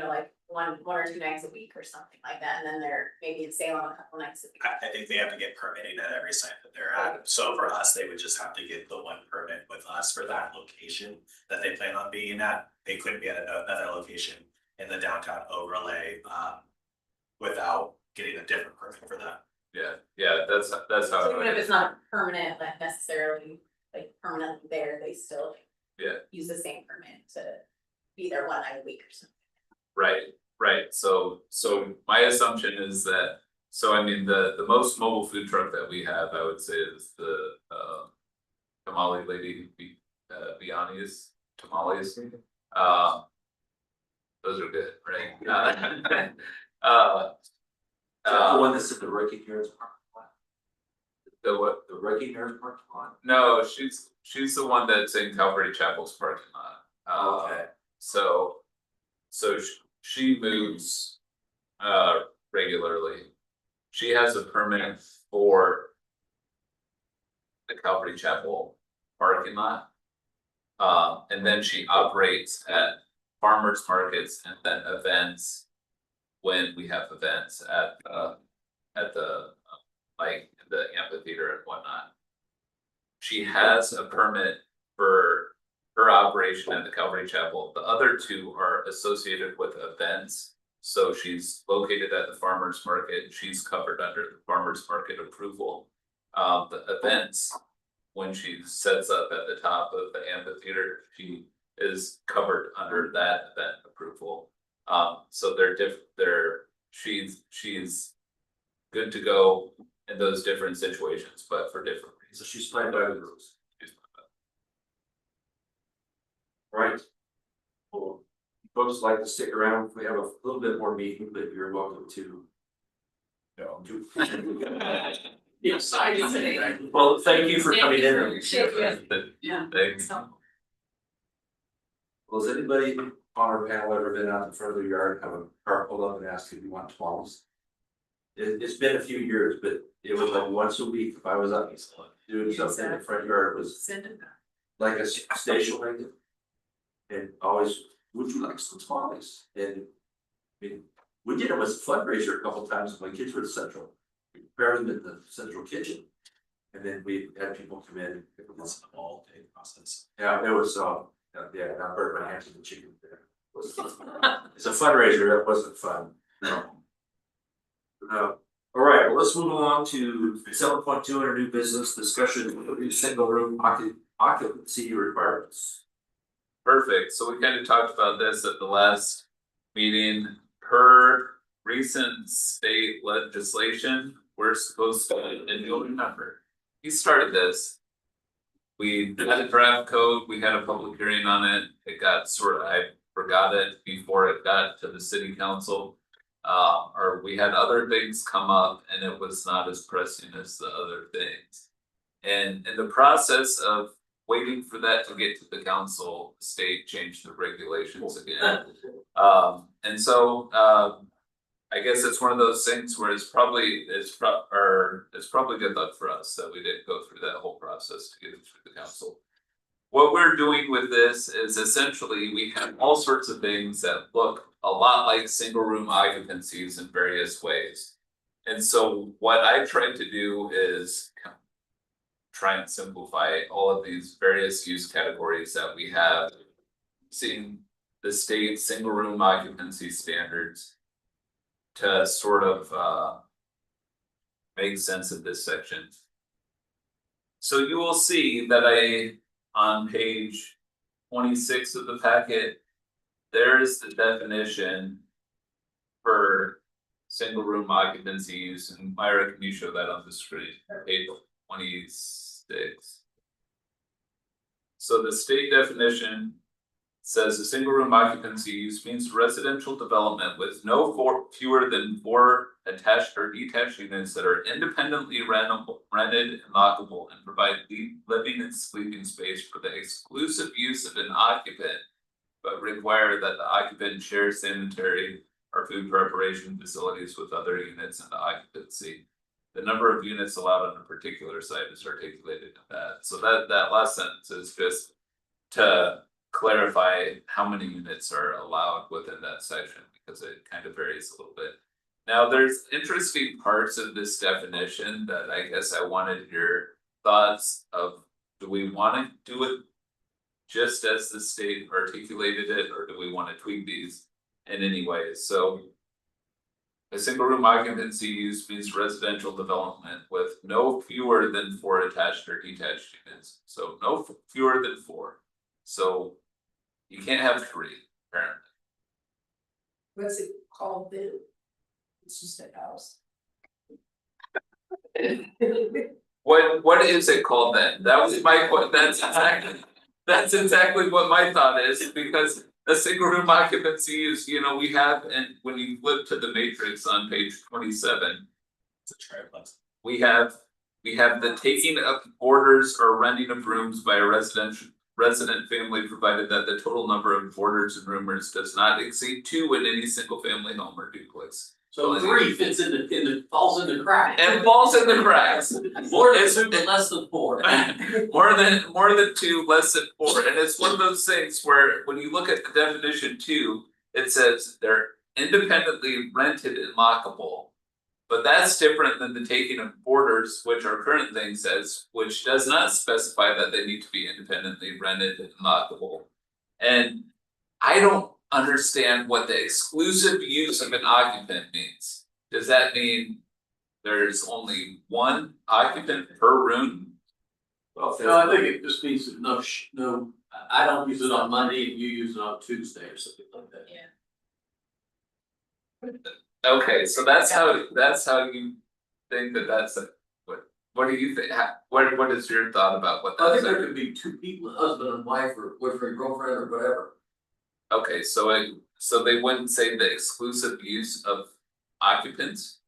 Like one or two nights a week or something like that, and then they're maybe in Salem a couple nights a week.
I think they have to get permitting at every site that they're at, so for us, they would just have to get the one permit with us for that location that they plan on being at. They couldn't be at another location in the downtown overlay, without getting a different permit for that.
Yeah, that's how.
So even if it's not permanent, like necessarily, like permanently there, they still.
Yeah.
Use the same permit to be there one night a week or something.
Right, so my assumption is that, so I mean, the most mobile food truck that we have, I would say is the tamale lady, Biani's tamales. Those are good, right?
The one that's at the Wrecking Yards parking lot,
The what?
the Wrecking Yards parking lot.
No, she's the one that's in Calvary Chapel's parking lot.
Okay.
So she moves regularly. She has a permit for the Calvary Chapel parking lot. And then she operates at farmers markets and then events when we have events at the like the amphitheater and whatnot. She has a permit for her operation at the Calvary Chapel. The other two are associated with events. So she's located at the farmers market. She's covered under the farmers market approval. The events, when she sets up at the top of the amphitheater, she is covered under that event approval. So they're she's good to go in those different situations, but for different
So
reasons.
she's playing by the rules. Right. Well, folks like to stick around, if we have a little bit more meeting, but you're welcome to. Do.
Yes, I do.
Well, thank you for coming in.
Yeah.
Thanks.
Well, has anybody on our panel ever been out in front of the yard, have a car pulled up and asked if you want tamales? It's been a few years, but it was like once a week if I was up doing something in the front yard, it was
Send it back.
like a station wagon. And always, would you like some tamales? And I mean, we did it as a fundraiser a couple times when my kids were at Central. We prepared them in the central kitchen. And then we had people come in.
It's an all day process.
Yeah, it was, yeah, I burned my hands in the chicken there. It's a fundraiser, that wasn't fun, no. No, all right, well, let's move along to 7.2 under new business discussion of the single room occupancy requirements.
Perfect, so we kind of talked about this at the last meeting. Per recent state legislation, we're supposed to, and you'll remember, he started this. We had a draft code, we had a public hearing on it, it got I forgot it before it got to the city council. Or we had other things come up and it was not as pressing as the other things. And in the process of waiting for that to get to the council, the state changed the regulations again. And so I guess it's one of those things where it's probably good luck for us that we didn't go through that whole process to get it through the council. What we're doing with this is essentially we have all sorts of things that look a lot like single room occupancies in various ways. And so what I tried to do is try and simplify all of these various use categories that we have, seeing the state single room occupancy standards to sort of make sense of this section. So you will see that on page 26 of the packet, there's the definition for single room occupancy use, and Myra, can you show that on the screen, page 26. So the state definition says a single room occupancy use means residential development with no fewer than 4 attached or detached units that are independently rented and lockable and provide living and sleeping space for the exclusive use of an occupant, but require that the occupant share sanitary or food preparation facilities with other units in the occupancy. The number of units allowed on a particular site is articulated in that. So that last sentence is just to clarify how many units are allowed within that section, because it kind of varies a little bit. Now, there's interesting parts of this definition that I guess I wanted your thoughts of. Do we want to do it just as the state articulated it, or do we want to tweak these in any way? So a single room occupancy use means residential development with no fewer than 4 attached or detached units. So no fewer than 4. So you can't have 3, apparently.
What's it called then? It's just a house.
What is it called then? That was my that's exactly what my thought is, because a single room occupancy use, we have, and when you flip to the matrix on page 27.
It's a triplex.
We have the taking of orders or renting of rooms by a resident family, provided that the total number of boarders and roomers does not exceed 2 in any single family home or duplex.
So 3 fits falls in the crack.
And falls in the cracks.
More than 2, but less than 4.
More than 2, less than 4, and it's one of those things where when you look at the definition 2, it says they're independently rented and lockable. But that's different than the taking of boarders, which our current thing says, which does not specify that they need to be independently rented and lockable. And I don't understand what the exclusive use of an occupant means. Does that mean there's only 1 occupant per room?
Well, no, I think it just means that no, I don't use it on Monday and you use it on Tuesday or something like that.
Yeah.
Okay, so that's how you think that's what do you think, what is your thought about what
I
that's?
think there could be 2 people, a husband and wife, or boyfriend, girlfriend, or whatever.
Okay, so they wouldn't say the exclusive use of occupants?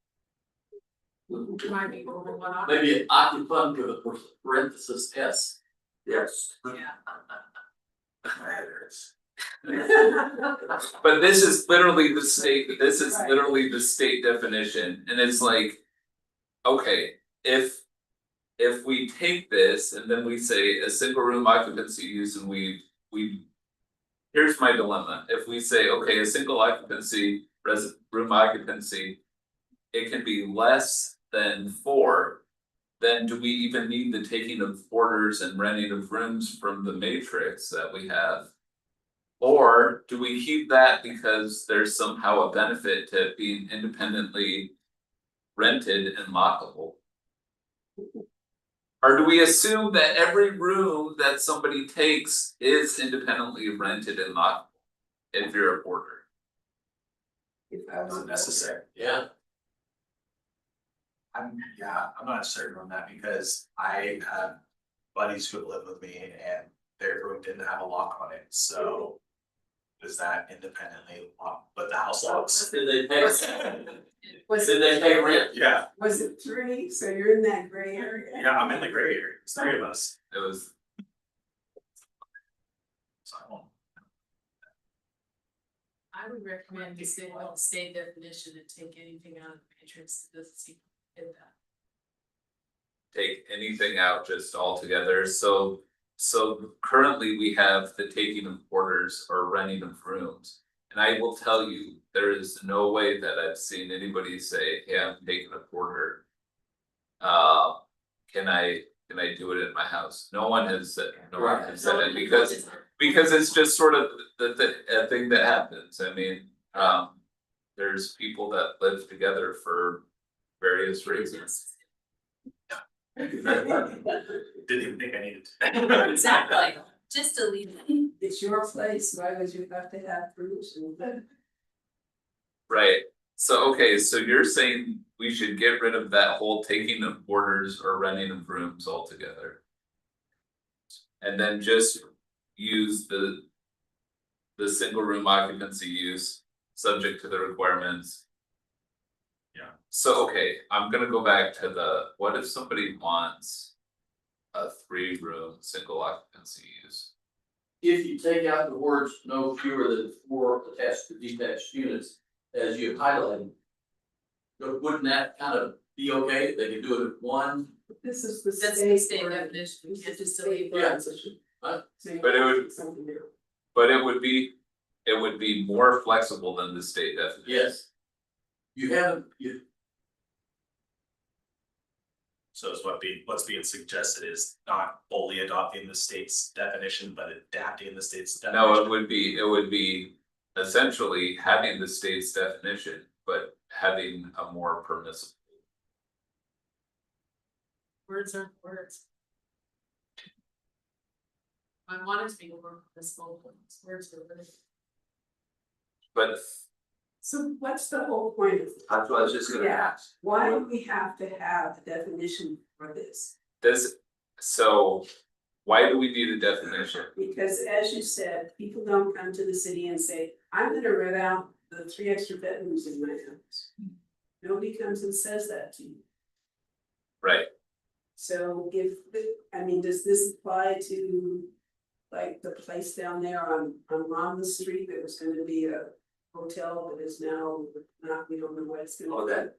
Might be more than 1 occupant.
Maybe an occupant with a parenthesis S.
Yes.
Yeah.
But this is literally the state definition, and it's like, okay, if we take this and then we say a single room occupancy use, and we here's my dilemma, if we say, okay, a single occupancy room occupancy, it can be less than 4, then do we even need the taking of orders and renting of rooms from the matrix that we have? Or do we keep that because there's somehow a benefit to being independently rented and lockable? Or do we assume that every room that somebody takes is independently rented and lockable if you're a boarder?
If I was
Not necessary.
Yeah.
I'm not certain on that because I have buddies who live with me and their room didn't have a lock on it, so. Does that independently lock, but the house locks?
Did they pay?
Was
Did they pay rent?
Yeah,
Was it 3? So you're in that gray area?
yeah, I'm in the gray area, it's 3 of us.
It was,
So I won't.
I would recommend you stay with the state definition and take anything out of the matrix that doesn't seem to fit that.
take anything out just altogether, so currently we have the taking of orders or renting of rooms. And I will tell you, there is no way that I've seen anybody say, hey, I'm taking a porter. Can I do it in my house? No one has said it because it's just sort of a thing that happens. I mean, there's people that live together for various reasons.
Didn't even think I needed to.
Exactly, just delete it.
It's your place, why would you have to have permission?
Right, so okay, so you're saying we should get rid of that whole taking of orders or renting of rooms altogether. And then just use the the single room occupancy use, subject to the requirements.
Yeah.
So, okay, I'm gonna go back to what if somebody wants a 3-room single occupancy use?
If you take out the words no fewer than 4 attached to detached units, as you highlighted. Wouldn't that kind of be okay? They could do it at 1.
This is the
That's the
state
state
word.
definition, we
This
can't
is the
just
state
delete
word.
Yeah.
So you-
Right.
so you
But it would-
something new.
But it would be more flexible than the state definition.
Yes. You
So is what's being suggested is not fully adopting the state's definition, but adapting the state's definition.
No, it would be essentially having the state's definition, but having a more permissible.
Words aren't words. I want it to be more permissible, but words are words.
But
So what's the whole point of this?
That's what I was just gonna
Yeah.
ask.
Why do we have to have a definition for this?
so why do we need a definition?
Because as you said, people don't come to the city and say, I'm gonna rent out the 3 extra bedrooms in my house. Nobody comes and says that to you.
Right,
So does this apply to like the place down there on Monmouth Street that was gonna be a hotel that is now not, we don't know what it's gonna be?
Oh,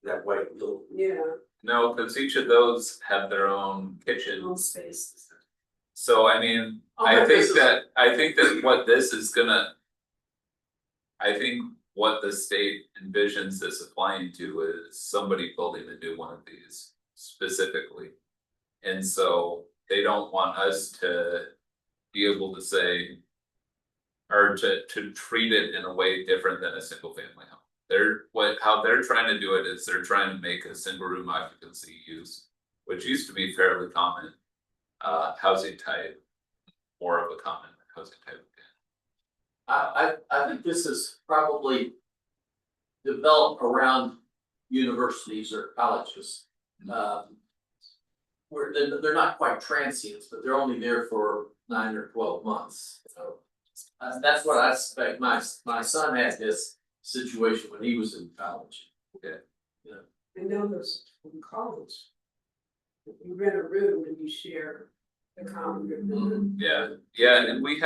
that white little.
Yeah,
no, because each of those have their own kitchen.
own space.
So I mean,
Oh,
I
but
think
this is-
that what this is gonna. I think what the state envisions this applying to is somebody building a new one of these specifically. And so they don't want us to be able to say. Or to treat it in a way different than a single family home. How they're trying to do it is they're trying to make a single room occupancy use, which used to be fairly common. Housing type, more of a common housing type.
I think this is probably developed around universities or colleges. Where they're not quite transients, but they're only there for 9 or 12 months, so. That's what I suspect, my son had this situation when he was in college.
I know those from college. You rent a room and you share the common room.
Yeah, and we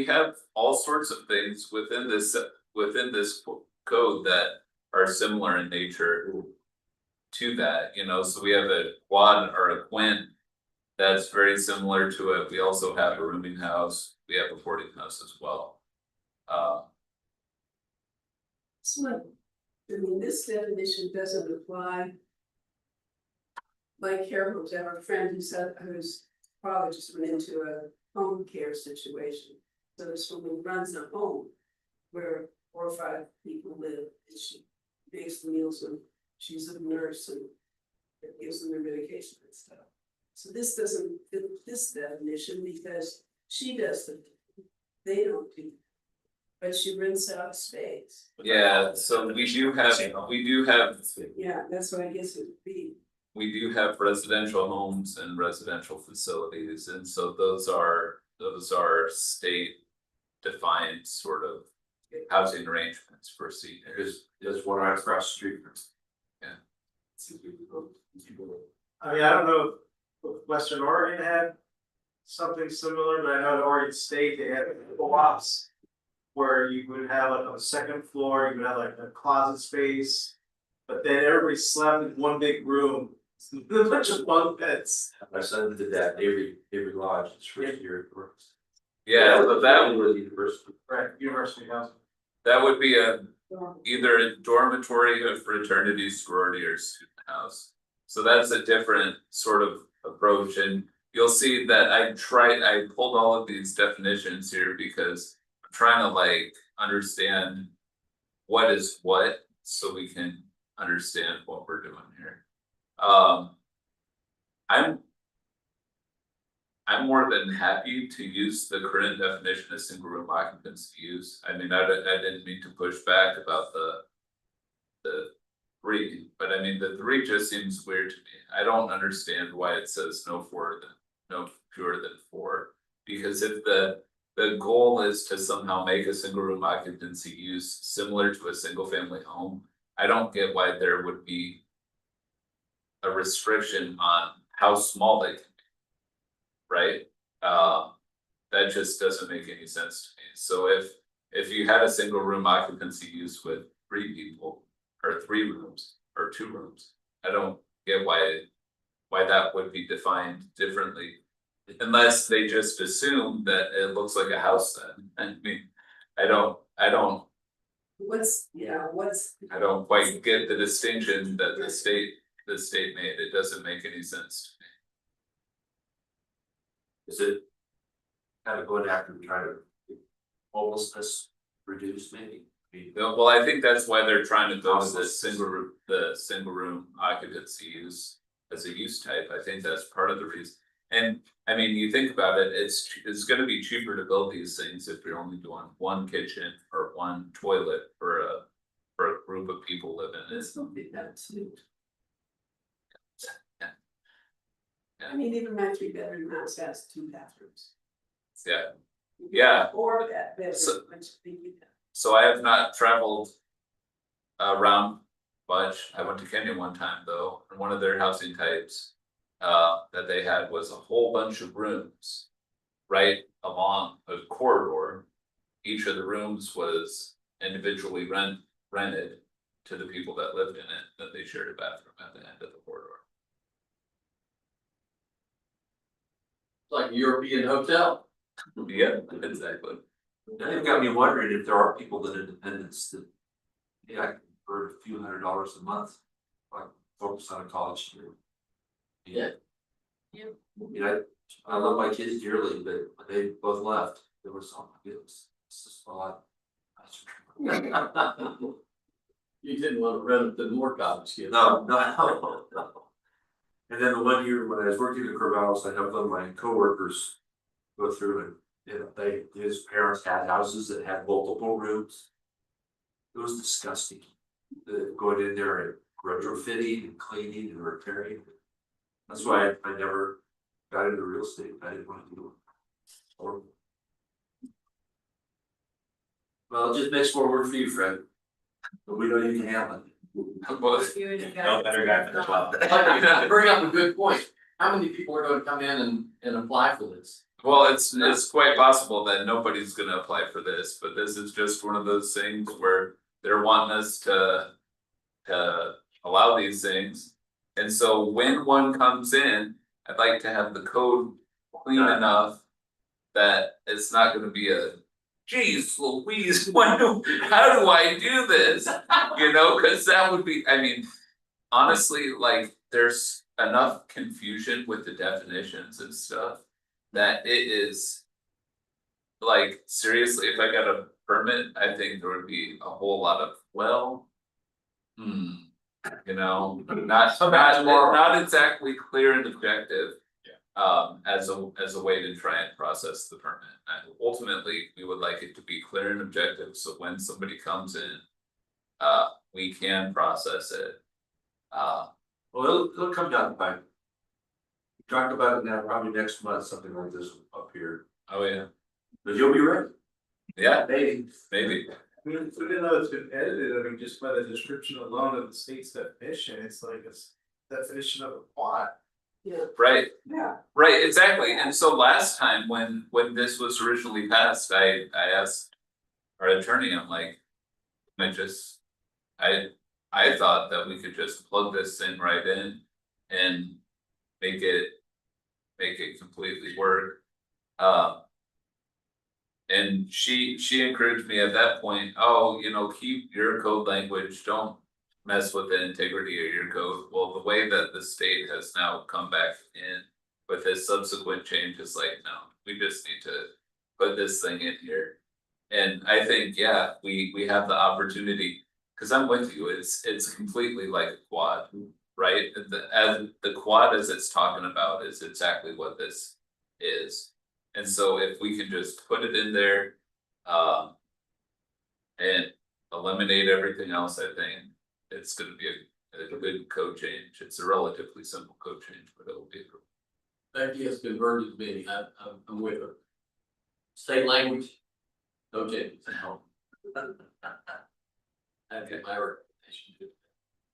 have all sorts of things within this code that are similar in nature. To that, so we have a quad or a quint. That's very similar to it. We also have a rooming house, we have a boarding house as well.
So, this definition doesn't apply. Like Carol, I have a friend whose father just went into a home care situation. So this woman runs a home where 4 or 5 people live, and she makes the meals and she's a nurse and gives them their medication and stuff. So this doesn't fit this definition because she does they don't do. But she rents out space.
Yeah, so we do have,
Yeah, that's what I guess it would be.
we do have residential homes and residential facilities, and so those are state defined sort of housing arrangements for seniors.
There's one right across the street from.
I mean, I don't know if Western Oregon had something similar, but I know at Oregon State, they had co-ops. Where you would have like on the second floor, you would have like a closet space. But then everybody slept in one big room, a bunch of bunk beds.
My son did that, Avery Lodge, his first year at work.
Yeah, so that
was university.
Right, university housing.
would be either a dormitory, a fraternity, sorority, or student house. So that's a different sort of approach, and you'll see that I pulled all of these definitions here because I'm trying to understand what is what, so we can understand what we're doing here. I'm more than happy to use the current definition of single room occupancy use. I mean, I didn't mean to push back about the 3, but I mean, the 3 just seems weird to me. I don't understand why it says no fewer than 4, because if the the goal is to somehow make a single room occupancy use similar to a single family home. I don't get why there would be a restriction on how small they can be. Right? That just doesn't make any sense to me. So if you had a single room occupancy use with 3 people, or 3 rooms, or 2 rooms, I don't get why that would be defined differently. Unless they just assume that it looks like a house then, I mean, I don't
What's,
I don't quite get the distinction that the state made, it doesn't make any sense
Is it kind of going after trying to homelessness reduce maybe? I mean,
to me. Well, I think that's why they're trying to go to the single room occupancy use as a use type, I think that's part of the reason. And I mean, you think about it, it's gonna be cheaper to build these things if you're only doing 1 kitchen or 1 toilet for a group of people living in it.
it's not big that too.
Yeah.
I mean, even my 3-bedroom house has 2 bathrooms.
Yeah. Yeah.
Or that bedroom,
So-
which they do that.
So I have not traveled around much. I went to Kenya one time though, and one of their housing types that they had was a whole bunch of rooms right along a corridor. Each of the rooms was individually rented to the people that lived in it, that they shared a bathroom at the end of the corridor.
Like a European hotel.
Yeah, exactly.
Now you've got me wondering if there are people in Independence that, yeah, I can earn a few $100s a month, like focus on a college student.
Yeah.
Yeah.
I mean, I love my kids dearly, but when they both left, there was, oh my goodness, it's just a lot.
You didn't want to rent the more college kids.
No. And then the one year when I was working at Corvallis, I helped one of my coworkers go through and, his parents had houses that had multiple rooms. It was disgusting, going in there and retrofitting and cleaning and repairing. That's why I never got into real estate, I didn't want to do it. Horrible. Well, it just makes more work for you, Fred. But we know you can handle it.
Well,
You and your guy.
No better guy for the job.
You bring up a good point. How many people are gonna come in and apply for this?
Well, it's quite possible that nobody's gonna apply for this, but this is just one of those things where they're wanting us to allow these things. And so when one comes in, I'd like to have the code clean enough that it's not gonna be a, geez, Louise, how do I do this? You know, cause that would be, I mean, honestly, like, there's enough confusion with the definitions and stuff. That it is. Like, seriously, if I got a permit, I think there would be a whole lot of, well. You know, not exactly clear and objective. As a way to try and process the permit, and ultimately, we would like it to be clear and objective, so when somebody comes in. We can process it.
Well, it'll come down the pipe. Talk about it now, probably next month, something like this up here,
Oh, yeah,
but you'll be ready.
yeah,
Maybe.
maybe,
I mean, even though it's been edited, I mean, just by the description alone of the state's definition, it's like it's definition of a plot.
Yeah,
right.
yeah.
Right, exactly, and so last time when this was originally passed, I asked our attorney, I'm like. I thought that we could just plug this thing right in and make it completely work. And she encouraged me at that point, oh, you know, keep your code language, don't mess with the integrity of your code. Well, the way that the state has now come back in with this subsequent change is like, no, we just need to put this thing in here. And I think, yeah, we have the opportunity, cause I'm with you, it's completely like a quad, right? The quad as it's talking about is exactly what this is. And so if we can just put it in there, and eliminate everything else, I think it's gonna be a good code change. It's a relatively simple code change, but it'll be.
That gets converted to me, I'm with her. State language. No changes. No. I've got my recommendation too.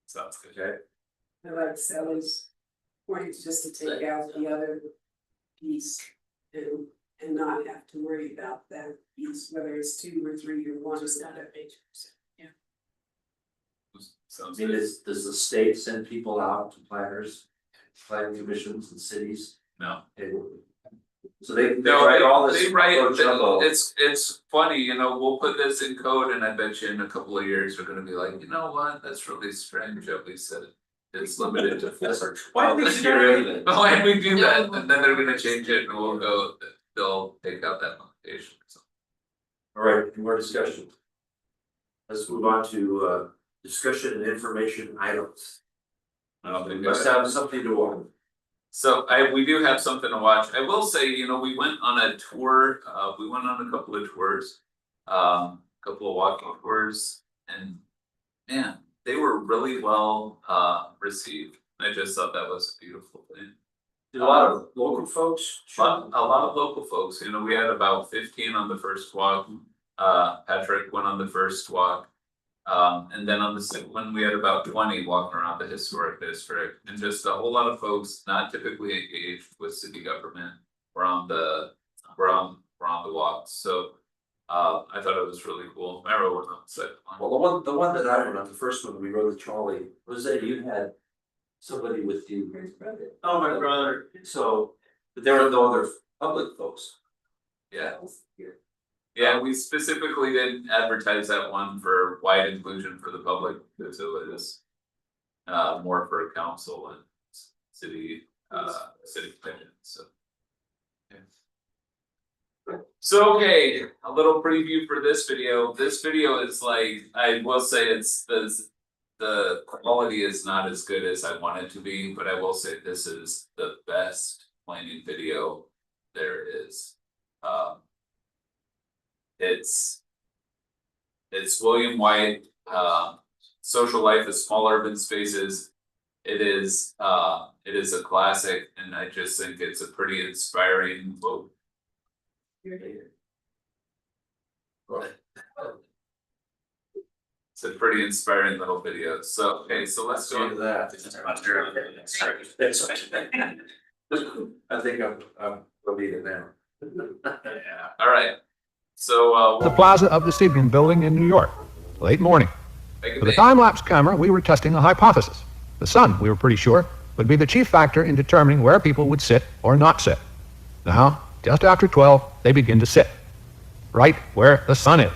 Sounds good.
Okay,
I like Sally's point, just to take out the other piece and not have to worry about that piece, whether it's 2 or 3 or 1, it's not a major.
I
Sounds
mean,
good.
does the state send people out to planners, planning commissions and cities?
No.
So they
No,
write all this.
they write,
mumbo jumbo.
it's funny, you know, we'll put this in code and I bet you in a couple of years, we're gonna be like, you know what, that's really strange, at least said it's limited to four.
Why did we
Let's
get rid of it?
Why did we do that? And then they're gonna change it and we'll go, they'll take out that limitation.
All right, any more discussion? Let's move on to discussion and information items.
I don't think.
Must have something to want.
So we do have something to watch. I will say, you know, we went on a tour, we went on a couple of tours. Couple of walking tours and man, they were really well received. I just thought that was a beautiful thing.
Did a lot of local folks?
A lot of local folks, you know, we had about 15 on the first walk. Patrick went on the first walk. And then on the second one, we had about 20 walking around the historic district and just a whole lot of folks not typically engaged with city government were on the walk. So I thought it was really cool. Mara went on the second one.
Well, the one that I went on, the first one we rode with Charlie, was that you had somebody with you.
Oh, my brother.
So, but there were no other public folks.
Yeah. Yeah, we specifically didn't advertise that one for wide inclusion for the public, because it was more for council and city commission, so. Yeah. So, okay, a little preview for this video. This video is like, I will say it's the quality is not as good as I want it to be, but I will say this is the best planning video there is. It's William White, Social Life of Small Urban Spaces. It is a classic, and I just think it's a pretty inspiring book. It's a pretty inspiring little video, so, okay, so let's go into that.
I think I'm leave it now.
Yeah, alright, so
The plaza of the Sebring Building in New York, late morning. With a time-lapse camera, we were testing a hypothesis. The sun, we were pretty sure, would be the chief factor in determining where people would sit or not sit. Now, just after 12, they begin to sit. Right where the sun is.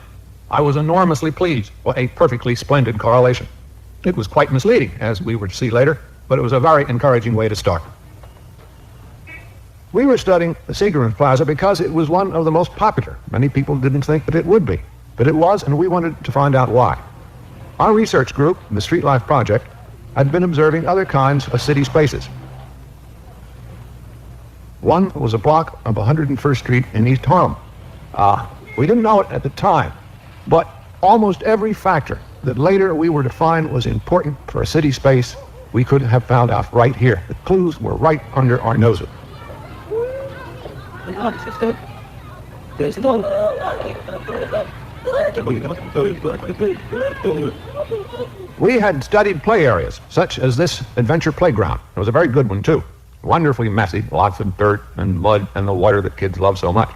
I was enormously pleased. What a perfectly splendid correlation. It was quite misleading, as we would see later, but it was a very encouraging way to start. We were studying the Seagram Plaza because it was one of the most popular. Many people didn't think that it would be, but it was, and we wanted to find out why. Our research group, the Street Life Project, had been observing other kinds of city spaces. One was a block of 101st Street in East Harlem. We didn't know it at the time, but almost every factor that later we were to find was important for a city space, we could have found out right here. The clues were right under our noses. We had studied play areas, such as this adventure playground. It was a very good one, too. Wonderfully messy, lots of dirt and mud and the water that kids love so much.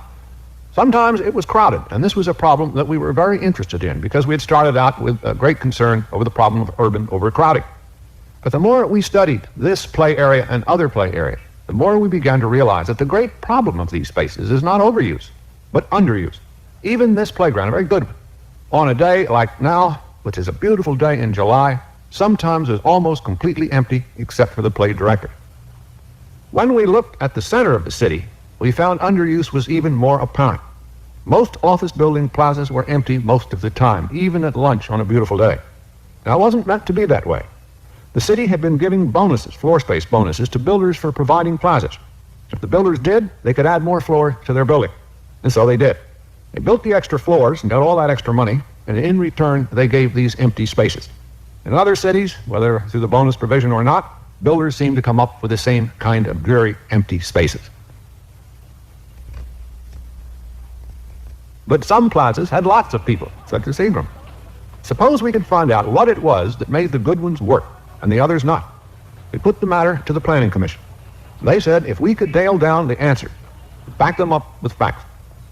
Sometimes it was crowded, and this was a problem that we were very interested in because we had started out with a great concern over the problem of urban overcrowding. But the more we studied this play area and other play areas, the more we began to realize that the great problem of these spaces is not overuse, but underuse. Even this playground, a very good one, on a day like now, which is a beautiful day in July, sometimes is almost completely empty except for the play director. When we looked at the center of the city, we found underuse was even more apparent. Most office building plazas were empty most of the time, even at lunch on a beautiful day. Now, it wasn't meant to be that way. The city had been giving bonuses, floor space bonuses, to builders for providing plazas. If the builders did, they could add more floor to their building. And so they did. They built the extra floors and got all that extra money, and in return, they gave these empty spaces. In other cities, whether through the bonus provision or not, builders seem to come up with the same kind of dreary, empty spaces. But some plazas had lots of people, such as Seagram. Suppose we could find out what it was that made the good ones work and the others not. We put the matter to the Planning Commission. They said if we could nail down the answer, back them up with facts,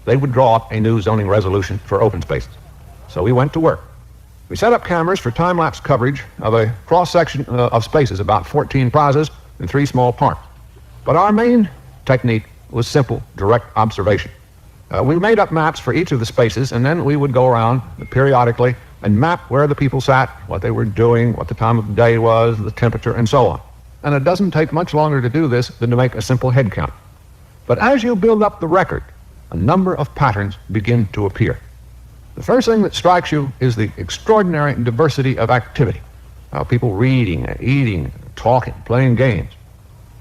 they would draw up a new zoning resolution for open spaces. So we went to work. We set up cameras for time-lapse coverage of a cross-section of spaces, about 14 plazas and 3 small parks. But our main technique was simple, direct observation. We made up maps for each of the spaces, and then we would go around periodically and map where the people sat, what they were doing, what the time of the day was, the temperature, and so on. And it doesn't take much longer to do this than to make a simple head count. But as you build up the record, a number of patterns begin to appear. The first thing that strikes you is the extraordinary diversity of activity. People reading, eating, talking, playing games.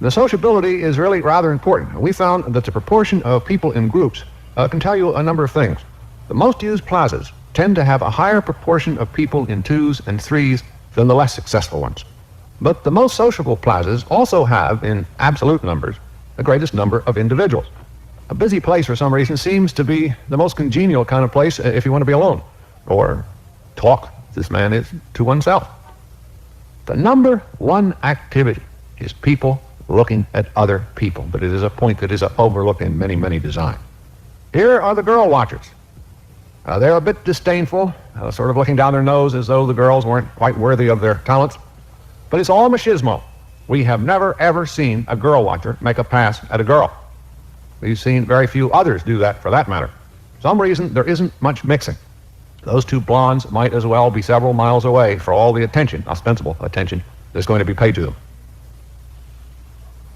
The sociability is really rather important. We found that the proportion of people in groups can tell you a number of things. The most used plazas tend to have a higher proportion of people in 2s and 3s than the less successful ones. But the most sociable plazas also have, in absolute numbers, the greatest number of individuals. A busy place, for some reason, seems to be the most congenial kind of place if you want to be alone, or talk, this man is, to oneself. The number one activity is people looking at other people, but it is a point that is overlooked in many, many designs. Here are the girl watchers. They're a bit disdainful, sort of looking down their nose as though the girls weren't quite worthy of their talents. But it's all machismo. We have never, ever seen a girl watcher make a pass at a girl. We've seen very few others do that, for that matter. For some reason, there isn't much mixing. Those two blondes might as well be several miles away for all the attention, ostensible attention, that's going to be paid to them.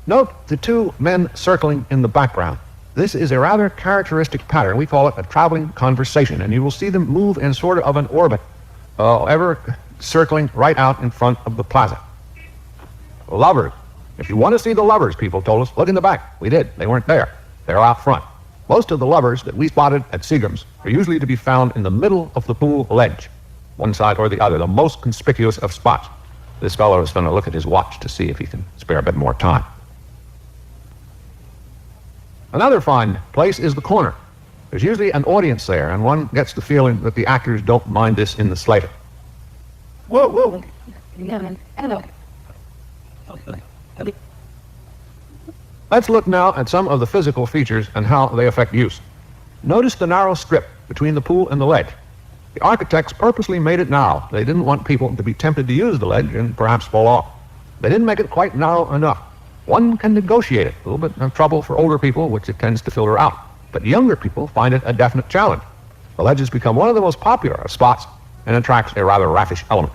Note the 2 men circling in the background. This is a rather characteristic pattern. We call it a traveling conversation, and you will see them move in sort of an orbit, ever circling right out in front of the plaza. Lovers. If you want to see the lovers, people told us, look in the back. We did. They weren't there. They're out front. Most of the lovers that we spotted at Seagram's are usually to be found in the middle of the pool ledge, one side or the other, the most conspicuous of spots. This fellow is going to look at his watch to see if he can spare a bit more time. Another fine place is the corner. There's usually an audience there, and one gets the feeling that the actors don't mind this in the slightest. Whoa, whoa. Let's look now at some of the physical features and how they affect use. Notice the narrow strip between the pool and the ledge. The architects purposely made it narrow. They didn't want people to be tempted to use the ledge and perhaps fall off. They didn't make it quite narrow enough. One can negotiate it. A little bit of trouble for older people, which it tends to filter out. But younger people find it a definite challenge. The ledge has become one of the most popular of spots and attracts a rather raffish element.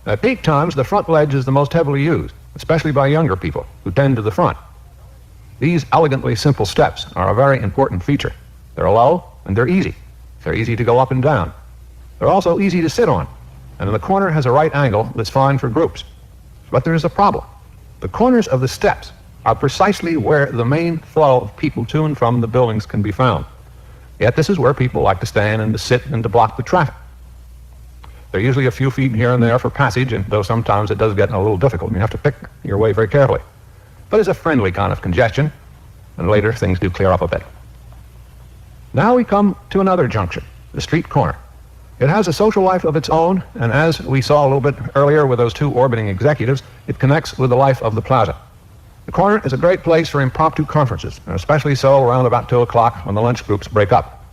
At peak times, the front ledge is the most heavily used, especially by younger people who tend to the front. These elegantly simple steps are a very important feature. They're low and they're easy. They're easy to go up and down. They're also easy to sit on, and the corner has a right angle that's fine for groups. But there is a problem. The corners of the steps are precisely where the main flow of people to and from the buildings can be found. Yet this is where people like to stand and to sit and to block the traffic. There are usually a few feet here and there for passage, and though sometimes it does get a little difficult, and you have to pick your way very carefully. But it's a friendly kind of congestion, and later things do clear up a bit. Now we come to another junction, the street corner. It has a social life of its own, and as we saw a little bit earlier with those 2 orbiting executives, it connects with the life of the plaza. The corner is a great place for impromptu conferences, and especially so around about 2 o'clock when the lunch groups break up.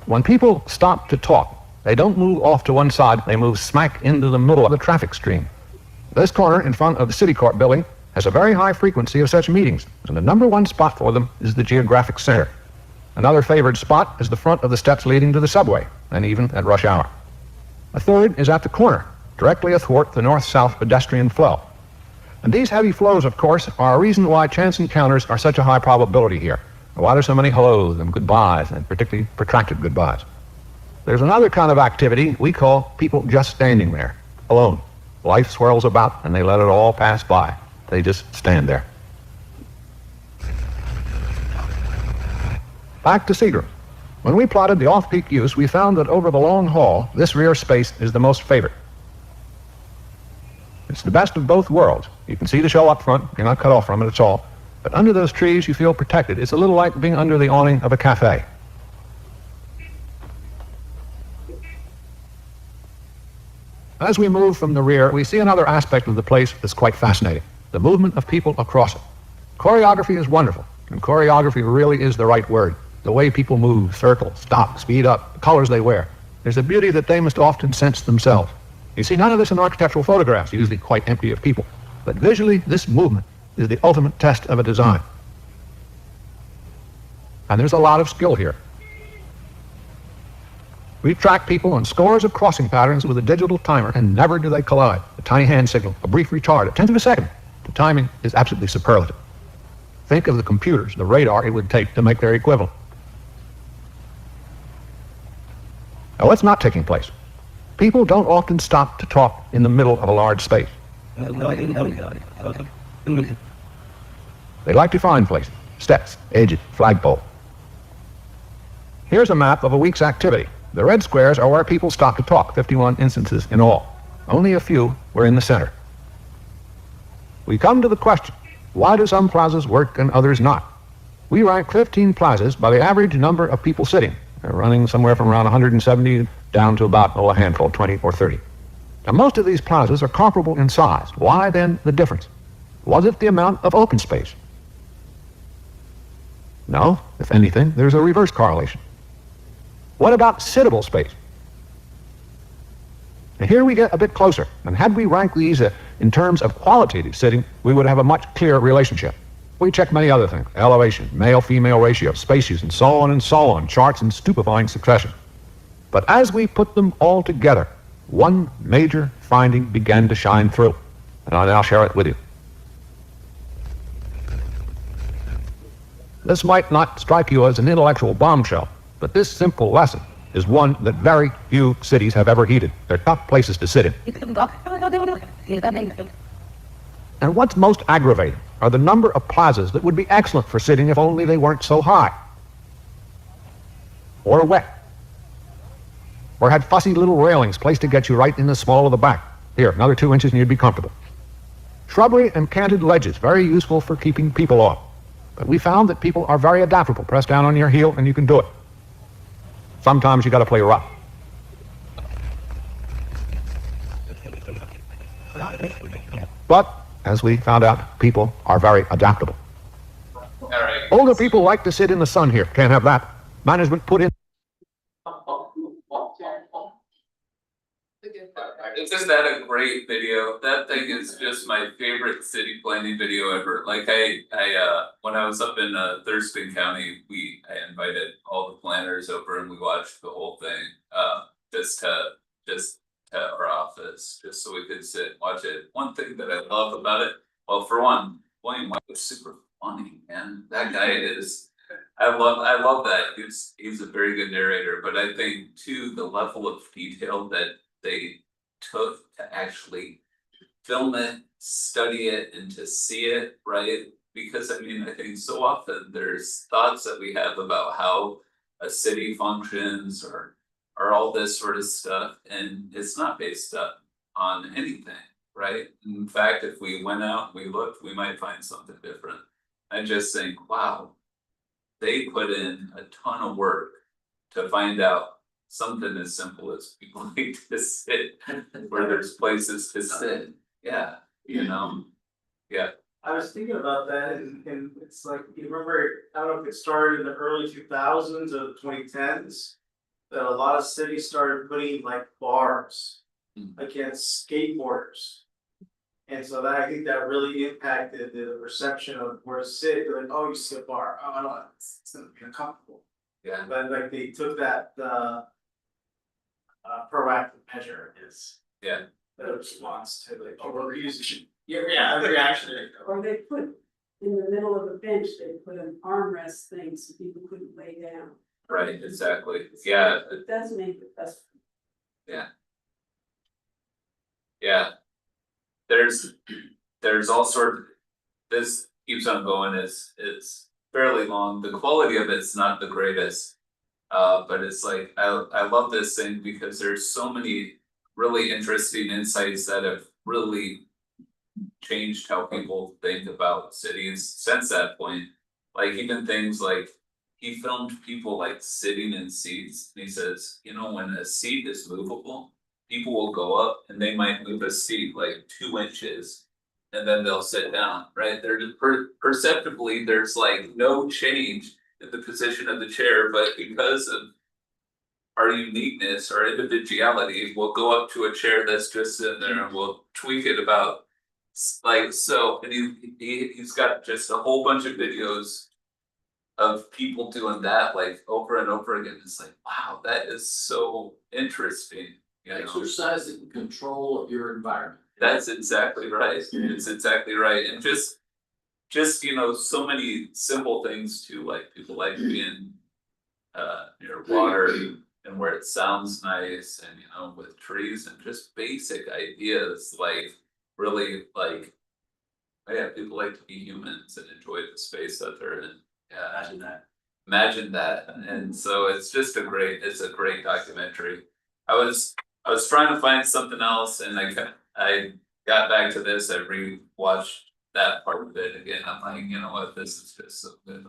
When people stop to talk, they don't move off to one side, they move smack into the middle of the traffic stream. This corner in front of the City Court building has a very high frequency of such meetings, and the number 1 spot for them is the geographic center. Another favored spot is the front of the steps leading to the subway, and even at rush hour. A third is at the corner, directly athwart the north-south pedestrian flow. And these heavy flows, of course, are a reason why chance encounters are such a high probability here. Why there's so many hellos and goodbyes, and particularly protracted goodbyes. There's another kind of activity we call people just standing there, alone. Life swirls about, and they let it all pass by. They just stand there. Back to Seagram. When we plotted the off-peak use, we found that over the long haul, this rear space is the most favored. It's the best of both worlds. You can see the show up front, you're not cut off from it at all. But under those trees, you feel protected. It's a little like being under the awning of a cafe. As we move from the rear, we see another aspect of the place that's quite fascinating. The movement of people across it. Choreography is wonderful, and choreography really is the right word. The way people move, circle, stop, speed up, the colors they wear. There's a beauty that they must often sense themselves. You see none of this in architectural photographs, usually quite empty of people. But visually, this movement is the ultimate test of a design. And there's a lot of skill here. We track people on scores of crossing patterns with a digital timer, and never do they collide. A tiny hand signal, a brief retard, a tenth of a second. The timing is absolutely superlative. Think of the computers, the radar it would take to make their equivalent. Now, what's not taking place? People don't often stop to talk in the middle of a large space. They like to find places, steps, edges, flagpole. Here's a map of a week's activity. The red squares are where people stop to talk, 51 instances in all. Only a few were in the center. We come to the question, why do some plazas work and others not? We rank 15 plazas by the average number of people sitting. They're running somewhere from around 170 down to about, a handful, 20 or 30. Now, most of these plazas are comparable in size. Why then the difference? Was it the amount of open space? No, if anything, there's a reverse correlation. What about sittable space? Now, here we get a bit closer, and had we ranked these in terms of qualitative sitting, we would have a much clearer relationship. We check many other things, elevation, male-female ratio, spaces, and so on, charts in stupefying succession. But as we put them all together, one major finding began to shine through, and I'll now share it with you. This might not strike you as an intellectual bombshell, but this simple lesson is one that very few cities have ever heeded. They're tough places to sit in. And what's most aggravating are the number of plazas that would be excellent for sitting if only they weren't so high, or wet, or had fussy little railings placed to get you right in the small of the back. Here, another 2 inches and you'd be comfortable. Shrubbery and canted ledges, very useful for keeping people off. But we found that people are very adaptable. Press down on your heel and you can do it. Sometimes you got to play rough. But, as we found out, people are very adaptable.
All right.
Older people like to sit in the sun here. Can't have that. Management put in.
Isn't that a great video? That thing is just my favorite city planning video ever. Like when I was up in Thurston County, I invited all the planners over and we watched the whole thing. Just to our office, just so we could sit and watch it. One thing that I love about it, well, for one, William White was super funny, man. That guy is. I love that. He's a very good narrator, but I think too the level of detail that they took to actually film it, study it, and to see it, right? Because I mean, I think so often there's thoughts that we have about how a city functions or all this sort of stuff, and it's not based up on anything, right? In fact, if we went out and we looked, we might find something different. I just think, wow, they put in a ton of work to find out something as simple as people like to sit where there's places to sit. Yeah, yeah.
I was thinking about that and it's like, you remember, I don't know if it started in the early 2000s or the 2010s. That a lot of cities started putting like bars against skateboarders. And so that, I think that really impacted the perception of where to sit. They're like, oh, you see a bar, oh, no, it's gonna be uncomfortable.
Yeah.
But like they took that, proactive measure is.
Yeah.
The response to like, oh, we're using. Yeah, reactionary.
Or they put, in the middle of the bench, they put an armrest thing so people couldn't lay down.
Right, exactly. Yeah.
It does make it best.
Yeah. There's all sort of, this keeps on going, it's fairly long. The quality of it's not the greatest. But it's like, I love this thing because there's so many really interesting insights that have really changed how people think about cities since that point. Like even things like, he filmed people like sitting in seats, and he says, you know, when a seat is movable, people will go up and they might move a seat like 2 inches. And then they'll sit down, right? They're just perceptibly, there's like no change in the position of the chair, but because of our uniqueness, our individuality, we'll go up to a chair that's just sitting there and we'll tweak it about. Like, so, and he's got just a whole bunch of videos of people doing that like over and over again. It's like, wow, that is so interesting, you know?
Exercising control of your environment.
That's exactly right, it's exactly right, and just, you know, so many simple things too, like people like being near water and where it sounds nice, and you know, with trees and just basic ideas, like really like, yeah, people like to be humans and enjoy the space that they're in. Yeah, imagine that, and so it's just it's a great documentary. I was trying to find something else, and I got back to this, I rewatched that part of it again, I'm like, you know what, this is just so good.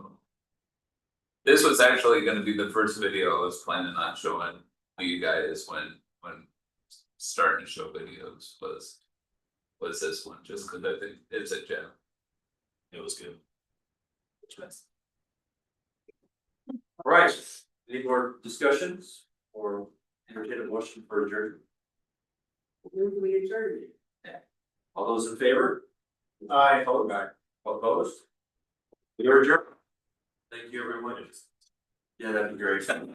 This was actually gonna be the first video I was planning on showing you guys when starting to show videos was this one, just cause I think it's a gem. It was good.
Alright, any more discussions or entertain a motion for adjournment?
Move we adjourn.
All those in favor?
Aye.
All opposed? We are adjourned. Thank you, everyone. Yeah, that'd be great.